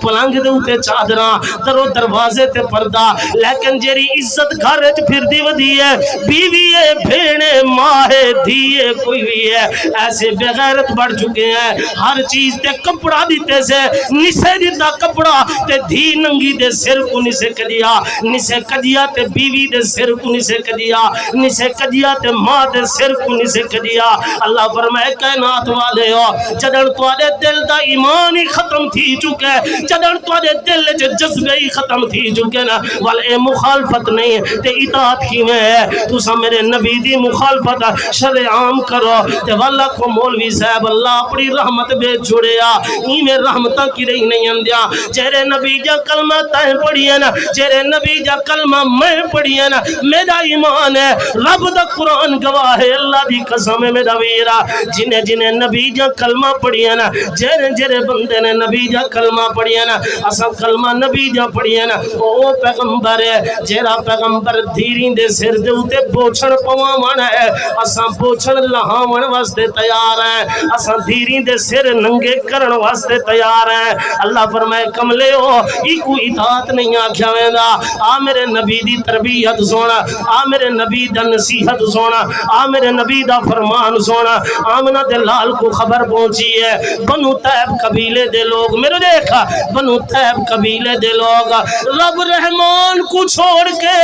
پلنگ دے تے چادراں درو دروازے تے پردہ لیکن جیری عزت گھر وچ پھردی ودی ہے بیوی ہے بھیڑے ماں ہے دھیے کوئی بھی ہے ایسے بے غیرت بڑھ چکے ہیں ہر چیز تے کپڑا دیتے سے نسے دیتا کپڑا تے دھی ننگی دے سر کو نسے کدیا نسے کدیا تے بیوی دے سر کو نسے کدیا نسے کدیا تے ماں دے سر کو نسے کدیا اللہ فرمائے کائنات والے ہو جدن توڑے دل دا ایمان ہی ختم تھی چکے جدن توڑے دل جو جذبے ہی ختم تھی چکے نا والے مخالفت نہیں تے اطاعت کی میں ہے تو سا میرے نبی دی مخالفت شرع عام کرو تے واللہ کو مولوی صاحب اللہ اپنی رحمت بے چھوڑیا ہی میں رحمتہ کی رہی نہیں اندیا جیرے نبی جا کلمہ تائیں پڑھی ہے نا جیرے نبی جا کلمہ میں پڑھی ہے نا میرا ایمان ہے رب دا قرآن گواہ ہے اللہ دی قسم ہے میرا ویرا جنہیں نبی جا کلمہ پڑھی ہے نا جیرے بندے نے نبی جا کلمہ پڑھی ہے نا اسا کلمہ نبی جا پڑھی ہے نا وہ پیغمبر ہے جیرا پیغمبر دھیرین دے سر دے ہوتے بوچھن پوامان ہے اسا بوچھن لہاون واسطے تیار ہیں اسا دھیرین دے سر ننگے کرن واسطے تیار ہیں اللہ فرمائے کملے ہو ایکو اطاعت نہیں آکھیا ویندا آ میرے نبی دی تربیت سونا آ میرے نبی دا نصیحت سونا آ میرے نبی دا فرمان سونا آمنہ دے لال کو خبر پہنچی ہے بنو طیب قبیلے دے لوگ میرے دیکھا بنو طیب قبیلے دے لوگ رب رحمان کو چھوڑ کے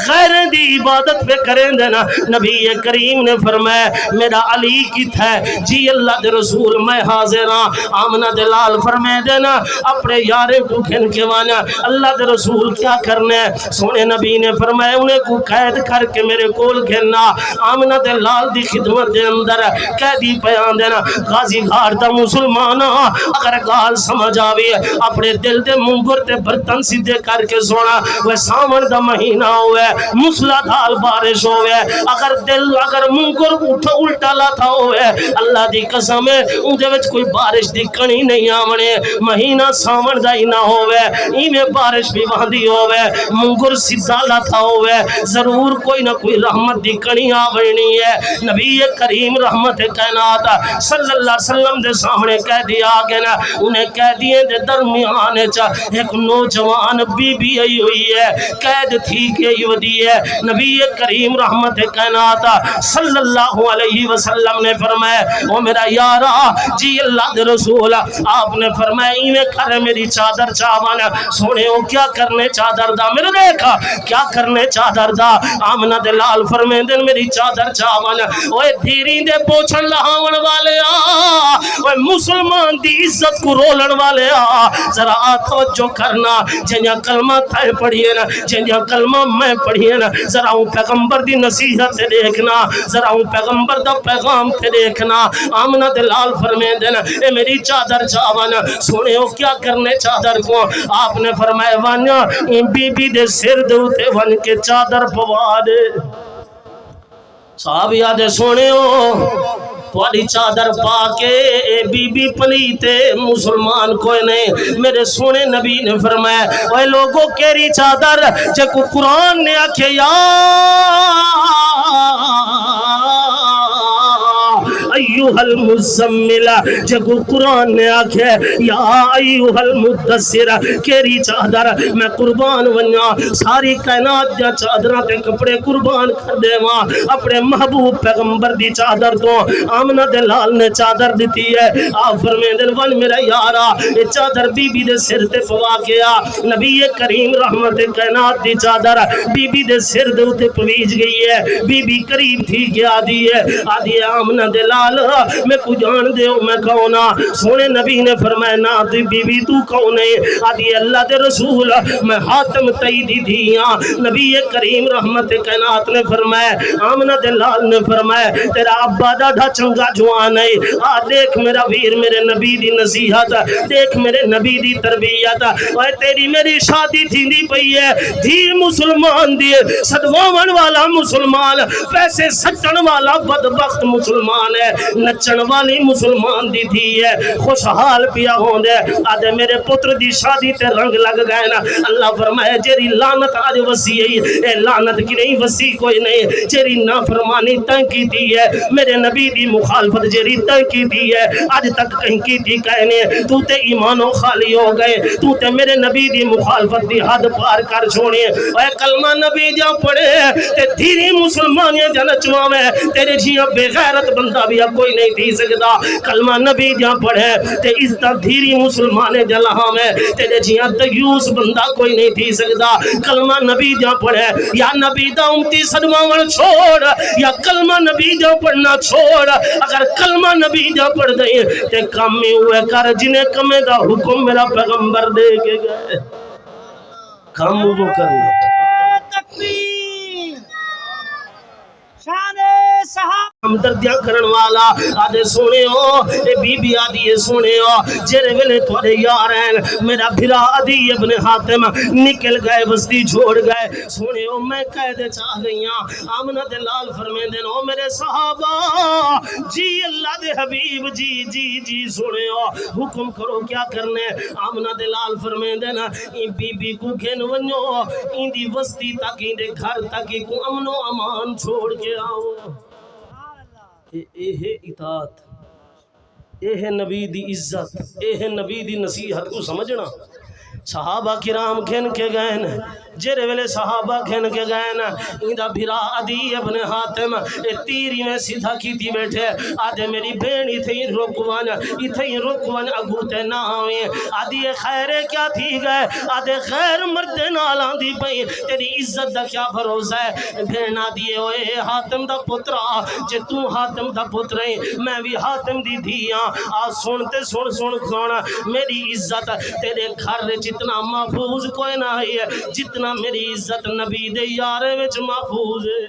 غیر دی عبادت پہ کریں دینا نبی کریم نے فرمایا میرا علی کی تھا جی اللہ دے رسول میں حاضر ہاں آمنہ دے لال فرمائے دینا اپنے یارے کو کھن کے وانا اللہ دے رسول کیا کرنے سونے نبی نے فرمایا انہیں کو قید کر کے میرے کول کھننا آمنہ دے لال دی خدمت دے اندر قیدی بیان دینا غازی گھار دا مسلمان اگر گال سمجھ آوی اپنے دل دے منگر تے برتن سیدھے کر کے سونا وہ سامن دا مہینہ ہوئے مسلح دھال بارش ہوئے اگر دل اگر منگر اٹھا الٹا لاتا ہوئے اللہ دی قسم ہے ان دے وچ کوئی بارش دی کنی نہیں آمنے مہینہ سامن دا ہی نہ ہوئے میں بارش بھی باندھی ہوئے منگر سیدھا لاتا ہوئے ضرور کوئی نہ کوئی رحمت دی کنی آوڑنی ہے نبی کریم رحمت کائنات صلی اللہ علیہ وسلم دے سامنے کہہ دیا آگے نا انہیں کہہ دیے دے درمیان ایک نوجوان بی بی آئی ہوئی ہے قید تھی کہ ودی ہے نبی کریم رحمت کائنات صلی اللہ علیہ وسلم نے فرمایا او میرا یارا جی اللہ دے رسول آپ نے فرمایا ایویں کرے میری چادر چاوانا سونے ہو کیا کرنے چادر دا میرے دیکھا کیا کرنے چادر دا آمنہ دے لال فرمائے دن میری چادر چاوانا اوے دھیری دے پوچھن لہاون والے اوے مسلمان دی عزت کو رولن والے ذرا توجہ کرنا جنیا کلمہ تھائے پڑھیے نا جنیا کلمہ میں پڑھیے نا ذرا ہوں پیغمبر دی نصیحت سے دیکھنا ذرا رہا ہوں پیغمبر دا پیغام تے دیکھنا آمنہ دلال فرمین دینا اے میری چادر چاون سونے ہو کیا کرنے چادر کو آپ نے فرمایا وانیا بی بی دے سر دوتے ون کے چادر پوا دے صاحب یاد سونے ہو تھوڑی چادر پا کے اے بی بی پلیتے مسلمان کوئی نہیں میرے سونے نبی نے فرمایا اے لوگوں کیری چادر جکو قرآن نے آکھے یا ایوہ المزمل جگو قرآن نے آکھے یا ایوہ المدثر کیری چادر میں قربان ونیا ساری کائنات دیا چادرہ تے کپڑے قربان کر دے ماں اپنے محبوب پیغمبر دی چادر تو آمنہ دلال نے چادر دیتی ہے آپ فرمین دل ون میرا یارا یہ چادر بی بی دے سر تے پوا کیا نبی کریم رحمت کائنات دی چادر بی بی دے سر دے اتے پویج گئی ہے بی بی قریب تھی کیا آدھی ہے آمنہ دلال میں کو جان دے ہو میں کونا سونے نبی نے فرمایا نا بی بی تو کونے آدھی اللہ دے رسول میں حاتم تیدی دیا نبی کریم رحمت کائنات نے فرمایا آمنہ دلال نے فرمایا تیرا ابا ڈاڈا چنگا جوان ہے دیکھ میرا ویر میرے نبی دی نصیحت دیکھ میرے نبی دی تربیت اور تیری میری شادی تھی دی پئی ہے دھی مسلمان دی صدواون والا مسلمان پیسے سچن والا بدبخت مسلمان ہے نچن والی مسلمان دی تھی ہے خوشحال پیا ہون دے آدھے میرے پتر دی شادی تے رنگ لگ گئے نا اللہ فرمائے جیری لعنت آج وسیع ہے اے لعنت کی نہیں وسیع کوئی نہیں جیری نافرمانی تنکی دی ہے میرے نبی دی مخالفت جیری تنکی دی ہے آج تک کہیں کی تھی کہنے تو تے ایمانوں خالی ہو گئے تو تے میرے نبی دی مخالفت دی حد پار کر چھوڑے اے کلمہ نبی جا پڑے تے دھیری مسلمانیاں جنچوا میں تیرے جیاں بے غیرت بندہ بھی کوئی نہیں تھی سکتا کلمہ نبی جا پڑھے تے اس طرح دھیری مسلمانے جلہاں میں تیرے جیاں دیوس بندہ کوئی نہیں تھی سکتا کلمہ نبی جا پڑھے یا نبی دا امتی صدماون چھوڑ یا کلمہ نبی جا پڑھنا چھوڑ اگر کلمہ نبی جا پڑھ دیں تے کام میں ہوئے کر جنہیں کمیں دا حکم میرا پیغمبر دے کے گئے کام وہ کرنا تکبیر شان صحابہ ہمدردیاں کرن والا آدھے سونے ہو اے بی بی آدھی سونے ہو جرے ویلے توڑے یارین میرا بھرا آدھی ابن حاتم نکل گئے بستی چھوڑ گئے سونے ہو میں قید چاہ گئیاں آمنہ دلال فرمین دینو میرے صحابہ جی اللہ دے حبیب جی جی جی سونے ہو حکم کرو کیا کرنے آمنہ دلال فرمین دینا این بی بی کو گھن ونیو این دی وستی تک این دے گھر تک کو امن و امان چھوڑ کے آؤ اے ہے اطاعت اے ہے نبی دی عزت اے ہے نبی دی نصیحت کو سمجھنا صحابہ کرام گھن کے گئے جرے ویلے صحابہ گھن کے گئے اندہ بھرا عدی ابن حاتم تیری میں سیدھا کی تھی بیٹھے آدھے میری بین اتھیں رکوان اگوتے نہ ہوئے آدھی خیرے کیا تھی گئے آدھے خیر مرد نالاں دی پئی تیری عزت دا کیا بھروسہ ہے بین آدھیے ہوئے حاتم دا پترا جے تو حاتم دا پتر ہے میں بھی حاتم دی دھیاں آج سنتے سن میری عزت تیرے گھر جتنا محفوظ کوئی نہ ہے جتنا میری عزت نبی دے یارے وچ محفوظ ہے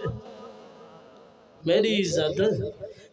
میری عزت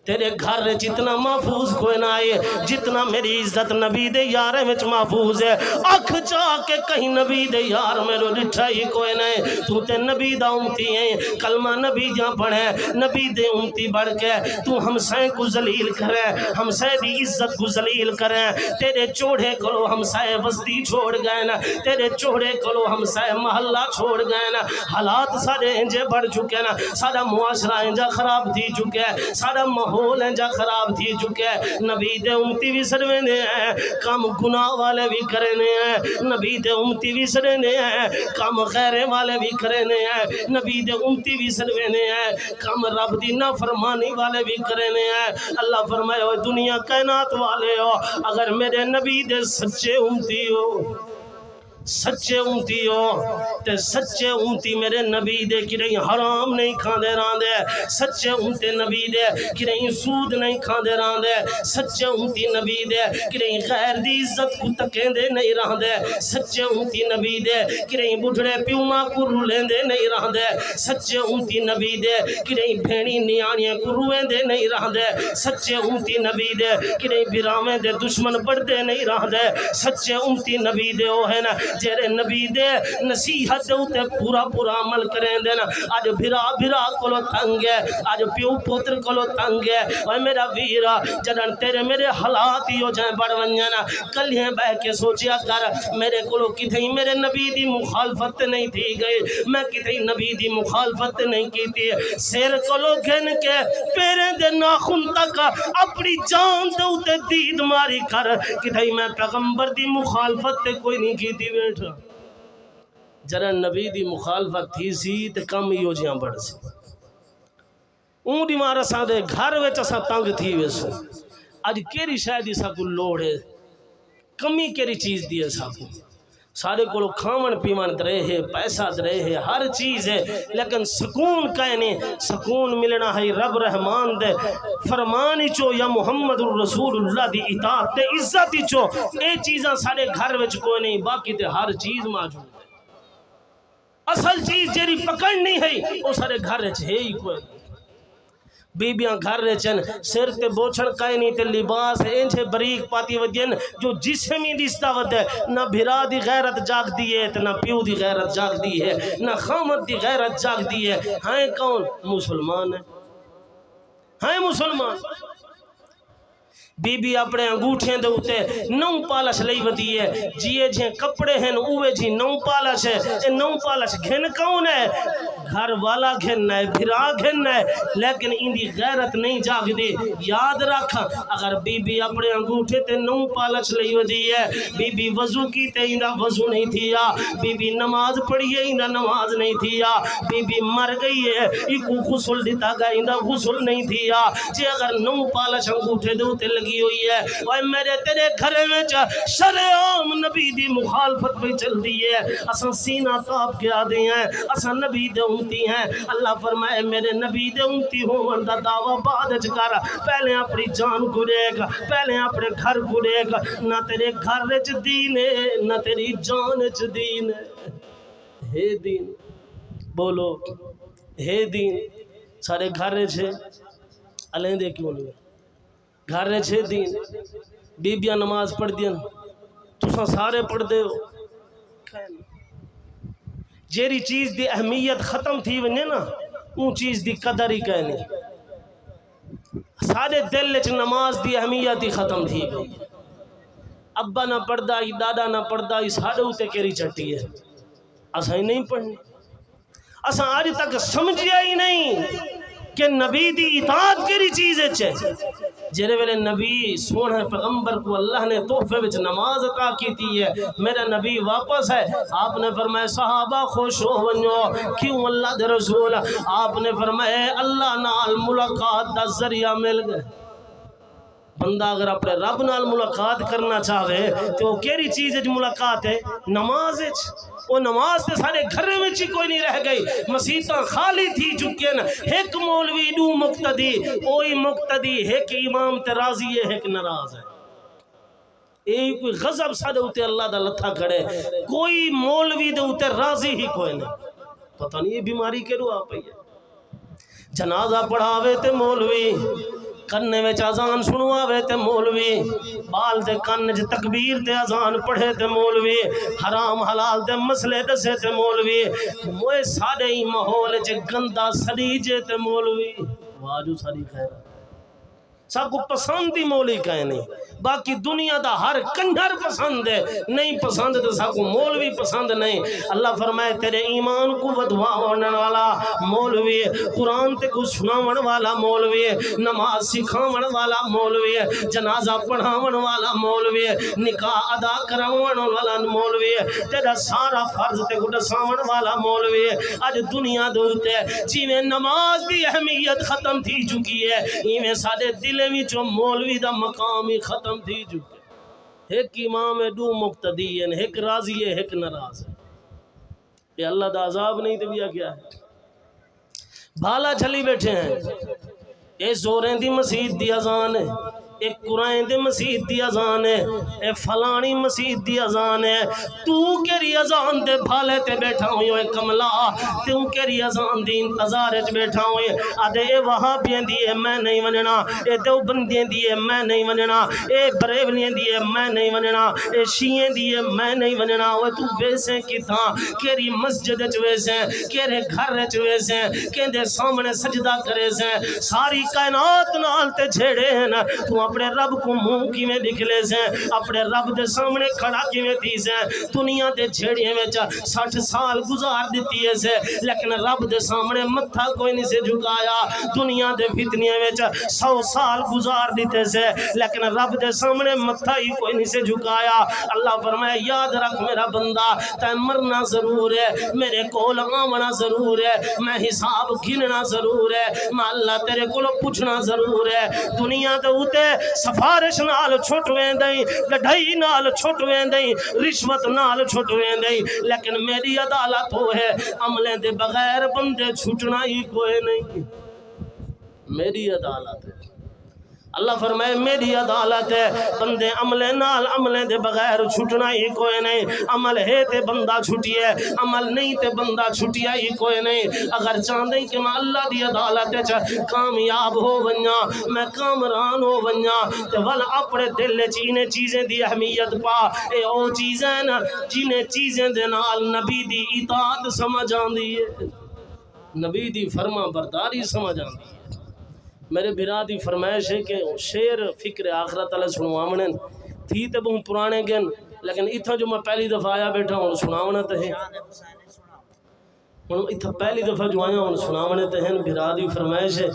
تیرے گھر جتنا محفوظ کوئی نہ ہے جتنا میری عزت نبی دے یارے وچ محفوظ ہے اکھ چاہ کے کہیں نبی دے یار میرے ڈٹھا ہی کوئی نہیں تو تے نبی دا امتی ہیں کلمہ نبی جا پڑھے نبی دے امتی بڑھ کے تو ہمسائیں کو ذلیل کرے ہمسائیں دی عزت کو ذلیل کرے تیرے چوڑے کرو ہمسائیں بستی چھوڑ گئے نا تیرے چوڑے کرو ہمسائیں محلہ چھوڑ گئے نا حالات سارے انجے بڑھ چکے نا سارا معاشرہ انجا خراب تھی چکے سارا ماحول انجا خراب تھی چکے نبی دے امتی بھی سرنے ہیں کام گناہ والے بھی کرنے ہیں نبی دے امتی بھی سرنے ہیں کام غیر والے بھی کرنے ہیں نبی دے امتی بھی سرنے ہیں کام رب دی نافرمانی والے بھی کرنے ہیں اللہ فرمائے ہو دنیا کائنات والے ہو اگر میرے نبی دے سچے امتی ہو سچے امتی ہو تے سچے امتی میرے نبی دے کریں حرام نہیں کھاندے راندے، سچے امتی نبی دے کریں سود نہیں کھاندے راندے، سچے امتی نبی دے کریں غیر دی عزت کو تکیں دے نہیں راندے، سچے امتی نبی دے کریں بڑھڑے پیوما کو رولیں دے نہیں راندے، سچے امتی نبی دے کریں بھینی نیانیاں کو رویں دے نہیں راندے، سچے امتی نبی دے کریں براویں دے دشمن بڑھ دے نہیں راندے، سچے امتی نبی دے او ہے نا جیرے نبی دے نصیحت ہوتے پورا پورا عمل کریں دینا۔ آج بھرا بھرا کلو تنگ ہے، آج پیو پوتر کلو تنگ ہے، اور میرا ویرا جدن تیرے میرے حالات ہی ہو جائیں بڑھ ونجنا کلیاں بہ کے سوچیا کر میرے کلو کتھیں میرے نبی دی مخالفت نہیں تھی گئی، میں کتھیں نبی دی مخالفت نہیں کی تھی، سیر کلو گھن کے پیرے دے ناخن تک اپنی جان دے ہوتے دید ماری کر کتھیں میں پیغمبر دی مخالفت تے کوئی نہیں کی تھی بیٹھا۔ جرا نبی دی مخالفت تھی سی تے کم ہی ہو جیاں بڑھ سی، اون دی مارا ساں دے گھر ویچ اساں تنگ تھی ویسو، آج کیری شاید اسا کو لوڑ ہے، کمی کیری چیز دی اسا کو، سارے کو کھامن پیمان درے ہے، پیسہ درے ہے، ہر چیز ہے، لیکن سکون کہنے سکون ملنا ہے رب رحمان دے فرمانی چو یا محمد الرسول اللہ دی اطاعت تے عزتی چو، اے چیزاں سارے گھر وچ کوئی نہیں، باقی تے ہر چیز موجود ہے، اصل چیز جیری پکڑنی ہے وہ سارے گھر وچ ہے ہی کوئی نہیں۔ بیبیاں گھر رچن سر تے بوچھڑ کائیں نہیں تے لباس انچے بریک پاتی ودین جو جسمی دیستا ود ہے، نہ بھرا دی غیرت جاگ دی ہے نہ پیو دی غیرت جاگ دی ہے، نہ خامت دی غیرت جاگ دی ہے، ہائیں کون مسلمان ہے، ہائیں مسلمان۔ بی بی اپنے انگوٹھیں دے ہوتے نو پالش لئی ودی ہے، جیے جھیں کپڑے ہیں اوے جھی نو پالش ہے، اے نو پالش گھن کون ہے؟ گھر والا گھن ہے، بھرا گھن ہے، لیکن ان دی غیرت نہیں جاگ دی۔ یاد رکھ اگر بی بی اپنے انگوٹھے تے نو پالش لئی ودی ہے، بی بی وضو کی تے اندہ وضو نہیں تھیا، بی بی نماز پڑھی ہے اندہ نماز نہیں تھیا، بی بی مر گئی ہے ایکو غسل دیتا گا اندہ غسل نہیں تھیا، جے اگر نو پالش انگوٹھے دے ہوتے لگی ہوئی ہے، اور میرے تیرے گھرے میں شرعام نبی دی مخالفت بھی چل دی ہے، اساں سینہ تاپ کے آدھے ہیں، اساں نبی دے امتی ہیں، اللہ فرمائے میرے نبی دے امتی ہوں دا دعویٰ بعد کر، پہلے اپنی جان کو دیکھ، پہلے اپنے گھر کو دیکھ، نہ تیرے گھر وچ دین ہے نہ تیری جان وچ دین ہے دین، بولو ہے دین، سارے گھر وچ علیندے کیوں نہیں گھر چھے دین، بیبیاں نماز پڑھ دین تساں سارے پڑھ دے ہو، جیری چیز دی اہمیت ختم تھی ونجے نا اون چیز دی قدر ہی کہنی، سارے دل وچ نماز دی اہمیت ہی ختم تھی گئی، ابا نہ پڑھدا ہی دادا نہ پڑھدا ہی ساڑے ہوتے کیری چٹی ہے، اساں ہی نہیں پڑھنی، اساں آج تک سمجھیا ہی نہیں کہ نبی دی اطاعت کیری چیز ہے، جیرے ویلے نبی سونا پیغمبر کو اللہ نے تحفے وچ نماز عطا کی تھی ہے، میرا نبی واپس ہے، آپ نے فرمایا صحابہ خوش ہو ونجو، کیوں اللہ دے رسول؟ آپ نے فرمایا اللہ نال ملاقات دا ذریعہ مل گئے، بندہ اگر اپنے رب نال ملاقات کرنا چاہے تو وہ کیری چیز ہے جو ملاقات ہے؟ نماز ہے، وہ نماز تے سارے گھرے میں چی کوئی نہیں رہ گئی، مسیطاں خالی تھی چکے نا، ایک مولوی دو مقتدی، اوہی مقتدی ایک امام تے راضی ہے ایک ناراض ہے، ایک کوئی غضب سادے ہوتے اللہ دا لتھا کھڑے، کوئی مولوی دے ہوتے راضی ہی کوئی نہیں، پتہ نہیں یہ بیماری کے رو آپ ہے، جنازہ پڑھاوے تے مولوی، کنے میں اذان سنواوے تے مولوی، بال دے کن چ تکبیر تے اذان پڑھے تے مولوی، حرام حلال دے مسئلے دسے تے مولوی، موئے سارے ہی ماحول چ گندا سڑیجے تے مولوی، واجو ساری خیر سب کو پسند ہی مولوی کہیں نہیں، باقی دنیا دا ہر کنجر پسند ہے، نہیں پسند تو سب کو مولوی پسند نہیں، اللہ فرمائے تیرے ایمان کو ودواون والا مولوی، قرآن تے کو سناون والا مولوی، نماز سکھاون والا مولوی، جنازہ پڑھاون والا مولوی، نکاح ادا کراون والا مولوی، تیرا سارا فرض تے کو دساون والا مولوی، آج دنیا دوتے جیویں نماز دی اہمیت ختم تھی چکی ہے، ایویں سارے دل میں جو مولوی دا مقام ہی ختم تھی چکے، ایک امام ہے دو مقتدی ہیں، ایک راضی ہے ایک ناراض ہے. یہ اللہ دا عذاب نہیں تو بیا کیا ہے؟ بھالا چلی بیٹھے ہیں. یہ زوریں دی مسجد دی اذان ہے، ایک قرآن دے مسجد دی اذان ہے، اے فلانی مسجد دی اذان ہے. تو کیری اذان دے بھالے تے بیٹھا ہوئی اے کملا، تو کیری اذان دی انتظار وچ بیٹھا ہوئی. آدھے اے وہابیاں دی ہے میں نہیں ونجنا، اے دیوبندیاں دی ہے میں نہیں ونجنا، اے بریلویاں دی ہے میں نہیں ونجنا، اے شیعہ دی ہے میں نہیں ونجنا. اوے تو ویسے کتھاں کیری مسجد وچ ویسے کیرے گھر وچ ویسے کیندے سامنے سجدہ کرے سے ساری کائنات نال تے جھیڑے ہیں. تو اپنے رب کو منہ کیویں نکلے سے اپنے رب دے سامنے کھڑا کیویں تھی سے دنیا دے جھیڑیاں وچ 60 سال گزار دتی ہے سے لیکن رب دے سامنے متھا کوئی نہیں سے جھکایا. دنیا دے فتنیاں وچ 100 سال گزار دیتے سے لیکن رب دے سامنے متھا ہی کوئی نہیں سے جھکایا. اللہ فرمائے یاد رکھ میرا بندہ تے مرنا ضرور ہے، میرے کول آونا ضرور ہے، میں حساب گننا ضرور ہے، میں اللہ تیرے کولو پوچھنا ضرور ہے. دنیا دے اوتے سفارش نال چھٹ ویندیں، لڑائی نال چھٹ ویندیں، رشوت نال چھٹ ویندیں، لیکن میری عدالت ہو ہے عملے دے بغیر بندے چھٹنا ہی کوئی نہیں. میری عدالت ہے. اللہ فرمائے میری عدالت ہے، بندے عملے نال عملے دے بغیر چھٹنا ہی کوئی نہیں. عمل ہے تے بندہ چھٹیے، عمل نہیں تے بندہ چھٹیا ہی کوئی نہیں. اگر چاہتے کہ میں اللہ دی عدالت کامیاب ہو ونجا، میں کامران ہو ونجا تے ول اپنے دل چ انہیں چیزیں دی اہمیت پا. اے او چیزیں نا جنہیں چیزیں دے نال نبی دی اطاعت سمجھ آندی ہے، نبی دی فرما برداری سمجھ آندی ہے. میرے بھرا دی فرمائش ہے کہ شیر فکر آخرت والے سنواونے تھی تے بہت پرانے گن لیکن اتھا جو میں پہلی دفعہ آیا بیٹھا ہوں سناونا تے ہیں، اتھا پہلی دفعہ جو آیا ہوں سناونے تے ہیں. بھرا دی فرمائش ہے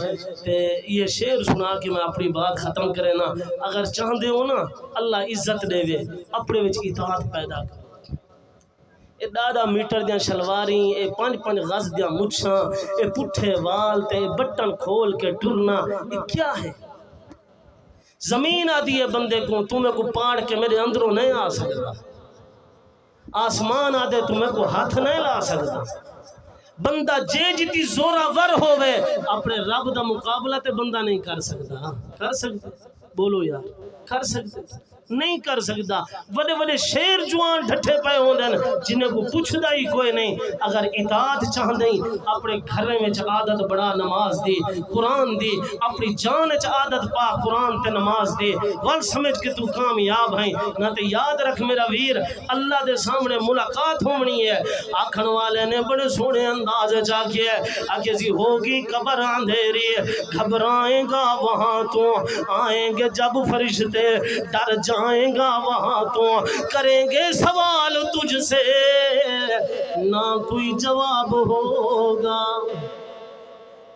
تے یہ شیر سنا کے میں اپنی بات ختم کرے نا. اگر چاہتے ہو نا اللہ عزت دے وے اپنے وچ اطاعت پیدا کر. اے دادا میٹر دیاں شلواریں، اے 5 غز دیاں مچھاں، اے پٹھے وال تے بٹن کھول کے ٹرنا، یہ کیا ہے؟ زمین آدھی ہے بندے کو تمہیں کو پاڑ کے میرے اندروں نہیں آ سکتا، آسمان آدھے تمہیں کو ہاتھ نہیں لا سکتا. بندہ جے جتی زورا ور ہوئے اپنے رب دا مقابلہ تے بندہ نہیں کر سکتا. کر سکتا؟ بولو یار کر سکتا؟ نہیں کر سکتا. وڈے وڈے شیر جوان ڈھٹے پے ہوندے جنہیں کو پوچھدا ہی کوئی نہیں. اگر اطاعت چاہندے اپنے گھر میں عادت بڑا نماز دی قرآن دی، اپنی جان چ عادت پا قرآن تے نماز دی، ول سمجھ کے تو کامیاب ہیں. نہ تے یاد رکھ میرا ویر اللہ دے سامنے ملاقات ہونی ہے. آکھن والے نے بڑے سونے انداز چاکے آکے جی ہوگی قبر اندھیری، گھبرائیں گا وہاں تو آئیں گے جب فرشتے، ڈر جائیں گا وہاں تو کریں گے سوال تجھ سے نہ کوئی جواب ہوگا.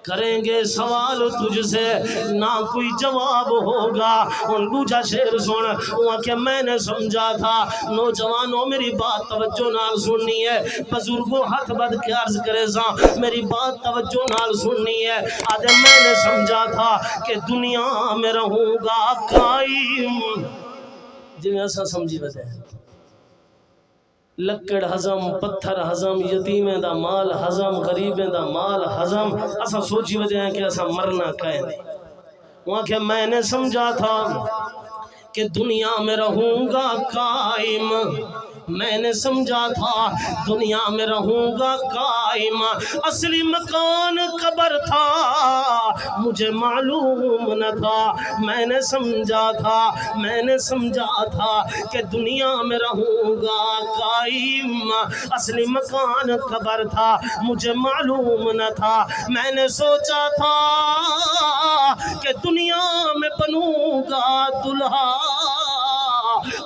کریں گے سوال تجھ سے نہ کوئی جواب ہوگا. ان دوجا شیر سن وہاں کہ میں نے سمجھا تھا. نوجوانوں میری بات توجہ نال سننی ہے، بزرگوں ہاتھ بد کے عرض کرے سا میری بات توجہ نال سننی ہے. آدھے میں نے سمجھا تھا کہ دنیا میں رہوں گا قائم، جی میں ایسا سمجھی وجہ ہے لکڑ ہضم، پتھر ہضم، یتیمیں دا مال ہضم، غریبیں دا مال ہضم. ایسا سوچی وجہ ہے کہ ایسا مرنا کہے نہیں. وہاں کہ میں نے سمجھا تھا کہ دنیا میں رہوں گا قائم، میں نے سمجھا تھا دنیا میں رہوں گا قائم. اصلی مکان قبر تھا مجھے معلوم نہ تھا. میں نے سمجھا تھا، میں نے سمجھا تھا کہ دنیا میں رہوں گا قائم. اصلی مکان قبر تھا مجھے معلوم نہ تھا. میں نے سوچا تھا کہ دنیا میں بنوں گا دلہا،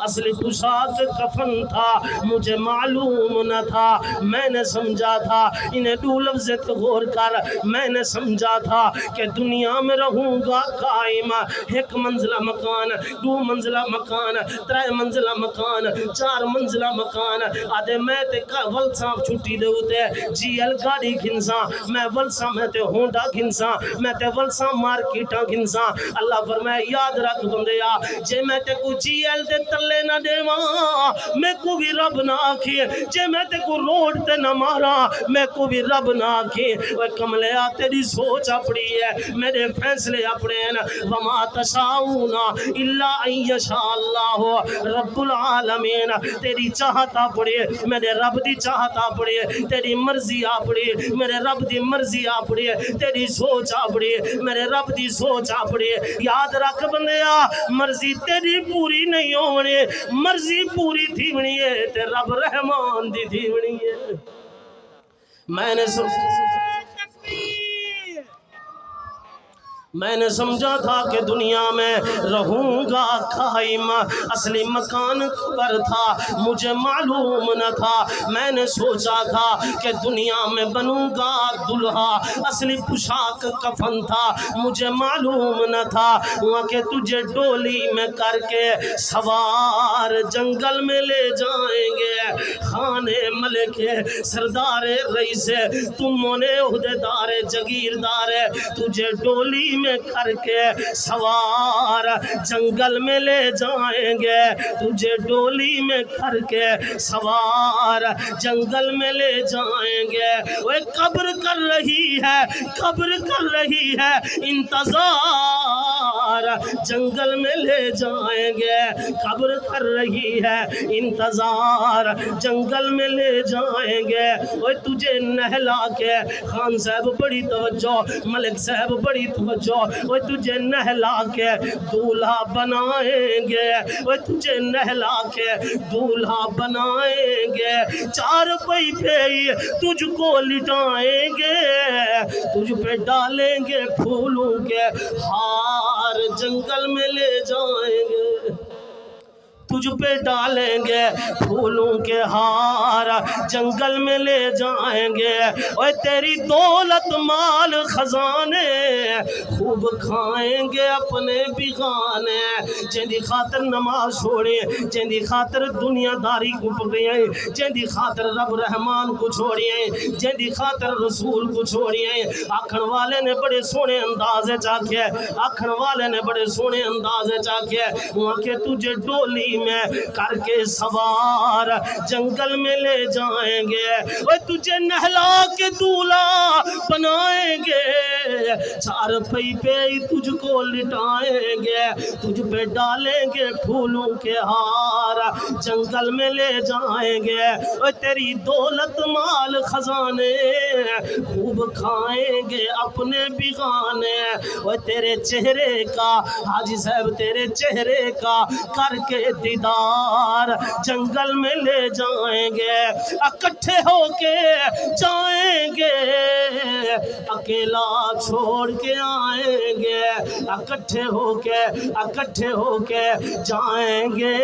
اصلی پوشاک کفن تھا مجھے معلوم نہ تھا. میں نے سمجھا تھا انہیں دو لفظ غور کر، میں نے سمجھا تھا کہ دنیا میں رہوں گا قائم. 1 منزلہ مکان، 2 منزلہ مکان، 3 منزلہ مکان، 4 منزلہ مکان. آدھے میں تے ولساں چھٹی دے ہوتے جی ایل گاڑی گھنساں، میں ولساں میں تے ہونڈا گھنساں، میں تے ولساں مارکیٹاں گھنساں. اللہ فرمائے یاد رکھ بندیا جے میں تے کو جی ایل دے تلے نہ دیواں میں کو بھی رب نہ آکھی جے میں تے کو روڈ تے نہ مارا میں کو بھی رب نہ آکھی وہ کملیا تیری سوچ اپنی ہے میرے فیصلے اپنے ہیں وما تشاؤون الا ان یشاء اللہ رب العالمین تیری چاہت اپنی میرے رب دی چاہت اپنی تیری مرضی اپنی میرے رب دی مرضی اپنی تیری سوچ اپنی میرے رب دی سوچ اپنی یاد رکھ بندیا مرضی تیری پوری نہیں ہونی مرضی پوری تھی بنی ہے تے رب رحمان دی تھی بنی ہے میں نے سمجھا تھا کہ دنیا میں رہوں گا قائم اصلی مکان قبر تھا مجھے معلوم نہ تھا میں نے سوچا تھا کہ دنیا میں بنوں گا دلہا اصلی پوشاک کفن تھا مجھے معلوم نہ تھا وہاں کہ تجھے ڈولی میں کر کے سوار جنگل میں لے جائیں گے خانے ملک سردار رئیس تم نے عہدیدار جگیردار تجھے ڈولی میں کر کے سوار جنگل میں لے جائیں گے تجھے ڈولی میں کر کے سوار جنگل میں لے جائیں گے وہ قبر کر رہی ہے انتظار جنگل میں لے جائیں گے قبر کر رہی ہے انتظار جنگل میں لے جائیں گے وہ تجھے نہلا کے خان صاحب بڑی توجہ ملک صاحب بڑی توجہ وہ تجھے نہلا کے دولہا بنائیں گے وہ تجھے نہلا کے دولہا بنائیں گے چار پئی پہ تجھ کو لٹائیں گے تجھ پہ ڈالیں گے پھولوں کے ہار جنگل میں لے جائیں گے تجھ پہ ڈالیں گے پھولوں کے ہار جنگل میں لے جائیں گے اور تیری دولت مال خزانے خوب کھائیں گے اپنے بغانے جن دی خاطر نماز چھوڑے جن دی خاطر دنیا داری کو پکڑے جن دی خاطر رب رحمان کو چھوڑیے جن دی خاطر رسول کو چھوڑیے آکھن والے نے بڑے سونے اندازے چاکھے آکھن والے نے بڑے سونے اندازے چاکھے وہاں کہ تجھے ڈولی میں کر کے سوار جنگل میں لے جائیں گے وہ تجھے نہلا کے دولہا بنائیں گے چار پئی پہ تجھ کو لٹائیں گے تجھ پہ ڈالیں گے پھولوں کے ہار جنگل میں لے جائیں گے وہ تیری دولت مال خزانے خوب کھائیں گے اپنے بغانے وہ تیرے چہرے کا حاجی صاحب تیرے چہرے کا کر کے دیدار جنگل میں لے جائیں گے اکٹھے ہو کے جائیں گے اکیلا چھوڑ کے آئیں گے اکٹھے ہو کے جائیں گے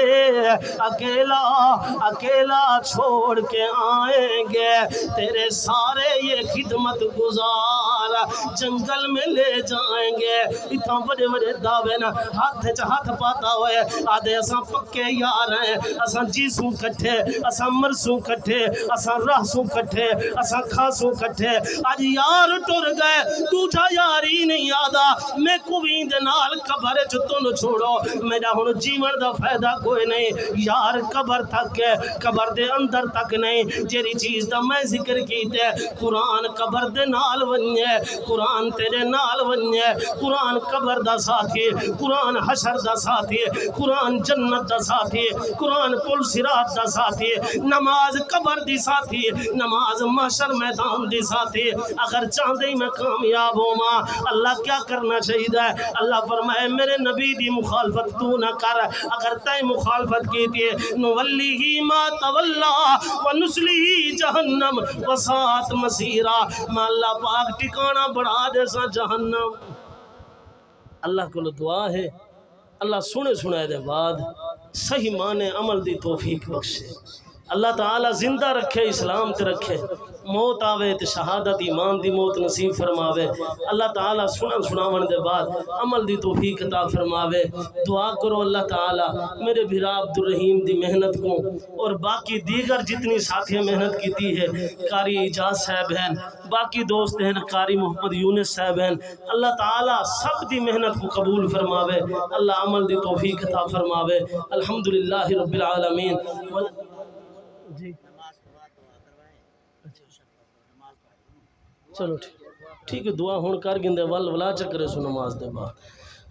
اکیلا چھوڑ کے آئیں گے تیرے سارے یہ خدمت گزار جنگل میں لے جائیں گے اتنا بڑے بڑے دعوے نا ہاتھ پاتا ہوئے آدھے اساں پکے یار ہیں اساں جیسوں کٹھے اساں مرسوں کٹھے اساں رہسوں کٹھے اساں کھاسوں کٹھے آج یار ٹر گئے دوجا یاری نہیں آدھا میں کوئی دے نال قبر چتن چھوڑو میرا ہن جیون دا فائدہ کوئی نہیں یار قبر تک قبر دے اندر تک نہیں جیری چیز دا میں ذکر کیتے قرآن قبر دے نال ونجے قرآن تیرے نال ونجے قرآن قبر دا ساتھی قرآن حشر دا ساتھی قرآن جنت دا ساتھی قرآن پل صراط دا ساتھی نماز قبر دی ساتھی نماز محشر میدان دی ساتھی اگر چاہدے میں کامیاب ہوں ماں اللہ کیا کرنا چاہیے اللہ فرمائے میرے نبی دی مخالفت تو نہ کر اگر تے مخالفت کی تھی نولیہ ما تولا ونسلیہ جہنم وساعت مسیرہ میں اللہ پاک ٹھکانہ بڑھا دے سا جہنم اللہ کو دعا ہے اللہ سنے دے بعد صحیح معنی عمل دی توفیق بخشے اللہ تعالی زندہ رکھے اسلام تے رکھے موت آوے تے شہادت ایمان دی موت نصیب فرماوے اللہ تعالیٰ سناون دے بعد عمل دی توفیق عطا فرماوے دعا کرو اللہ تعالیٰ میرے بھرا عبدالرحیم دی محنت کو اور باقی دیگر جتنی ساتھی محنت کی ہے قاری اعجاز صاحب ہیں باقی دوست ہیں قاری محمد یونس صاحب ہیں اللہ تعالیٰ سب دی محنت کو قبول فرماوے اللہ عمل دی توفیق عطا فرماوے الحمدللہ رب العالمین جی چلو ٹھیک ہے دعا ہون کر گندے ولا چکرے سو نماز دے بعد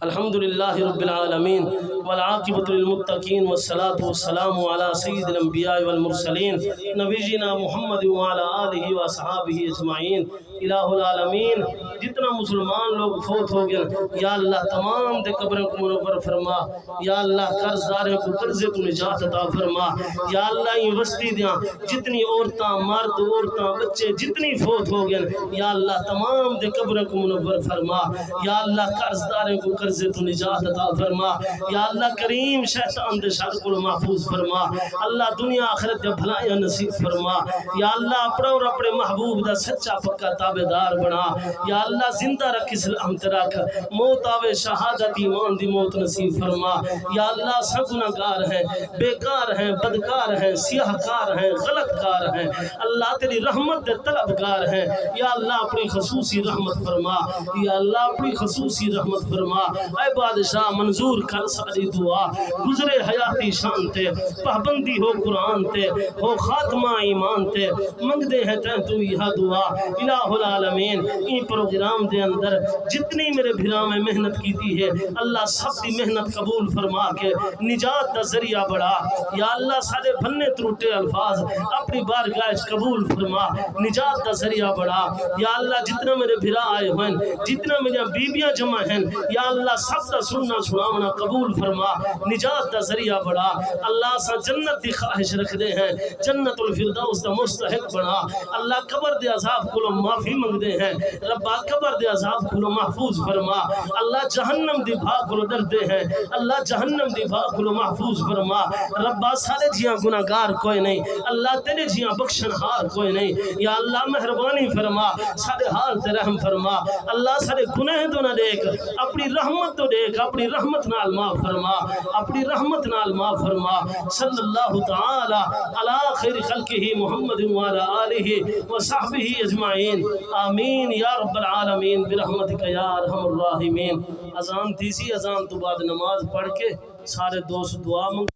الحمدللہ رب العالمین والعاقبۃ للمتقین والصلاة والسلام علی سید الانبیاء والمرسلین نبینا محمد وعلی آلہ واصحابہ اجمعین الہ العالمین جتنا مسلمان لوگ فوت ہو گئے یا اللہ تمام دے قبروں کو منور فرما یا اللہ قرض داروں کو قرضے کو نجات عطا فرما یا اللہ یہ وسطی دیاں جتنی عورتاں مرد عورتاں بچے جتنی فوت ہو گئے یا اللہ تمام دے قبروں کو منور فرما یا اللہ قرض داروں کو قرضے تو نجات عطا فرما یا اللہ کریم شیطان دے شر کو محفوظ فرما اللہ دنیا آخرت دے بھلائیاں نصیب فرما یا اللہ اپنا اور اپنے محبوب دا سچا پکا تابعدار بنا یا اللہ زندہ رکھ اسلام تے رکھ موت آوے شہادت ایمان دی موت نصیب فرما یا اللہ سب گناہگار ہیں بیکار ہیں بدکار ہیں سیاہ کار ہیں غلط کار ہیں اللہ تیری رحمت دے طلبگار ہیں یا اللہ اپنی خصوصی رحمت فرما یا اللہ اپنی خصوصی رحمت فرما اے بادشاہ منظور کر ساری دعا گزرے حیاتی شان تے پابندی ہو قرآن تے ہو خاتمہ ایمان تے منگ دے ہیں تے تو یہ دعا الہ العالمین این پروگرام دے اندر جتنی میرے بھرا میں محنت کیتی ہے اللہ سب دی محنت قبول فرما کے نجات دا ذریعہ بڑھا یا اللہ سارے بھنے تروٹے الفاظ اپنی بارگاہ قبول فرما نجات دا ذریعہ بڑھا یا اللہ جتنا میرے بھرا آئے ہوئے جتنا میرے بیبیاں جمع ہیں یا اللہ سب دا سننا سناونا قبول فرما نجات دا ذریعہ بڑھا اللہ سا جنت دی خواہش رکھ دے ہیں جنت الفردوس دا مستحق بنا اللہ قبر دے عذاب کو معافی منگ دے ہیں ربا قبر دے عذاب کو محفوظ فرما اللہ جہنم دی بھاگ کو در دے ہیں اللہ جہنم دی بھاگ کو محفوظ فرما ربا سارے جیاں گناہگار کوئی نہیں اللہ تیرے جیاں بخشن ہار کوئی نہیں یا اللہ مہربانی فرما سارے حال تے رحم فرما اللہ سارے گناہ تو نہ دیکھ اپنی رحمت تو دیکھ اپنی رحمت نال معاف فرما اپنی رحمت نال معاف فرما صلی اللہ تعالی علی خیر خلقہ محمد وعلی آلہ وصحبہ اجمعین آمین یا رب العالمین برحمتک یا ارحم الراحمین اذان تیسی اذان تو بعد نماز پڑھ کے سارے دوست دعا منگ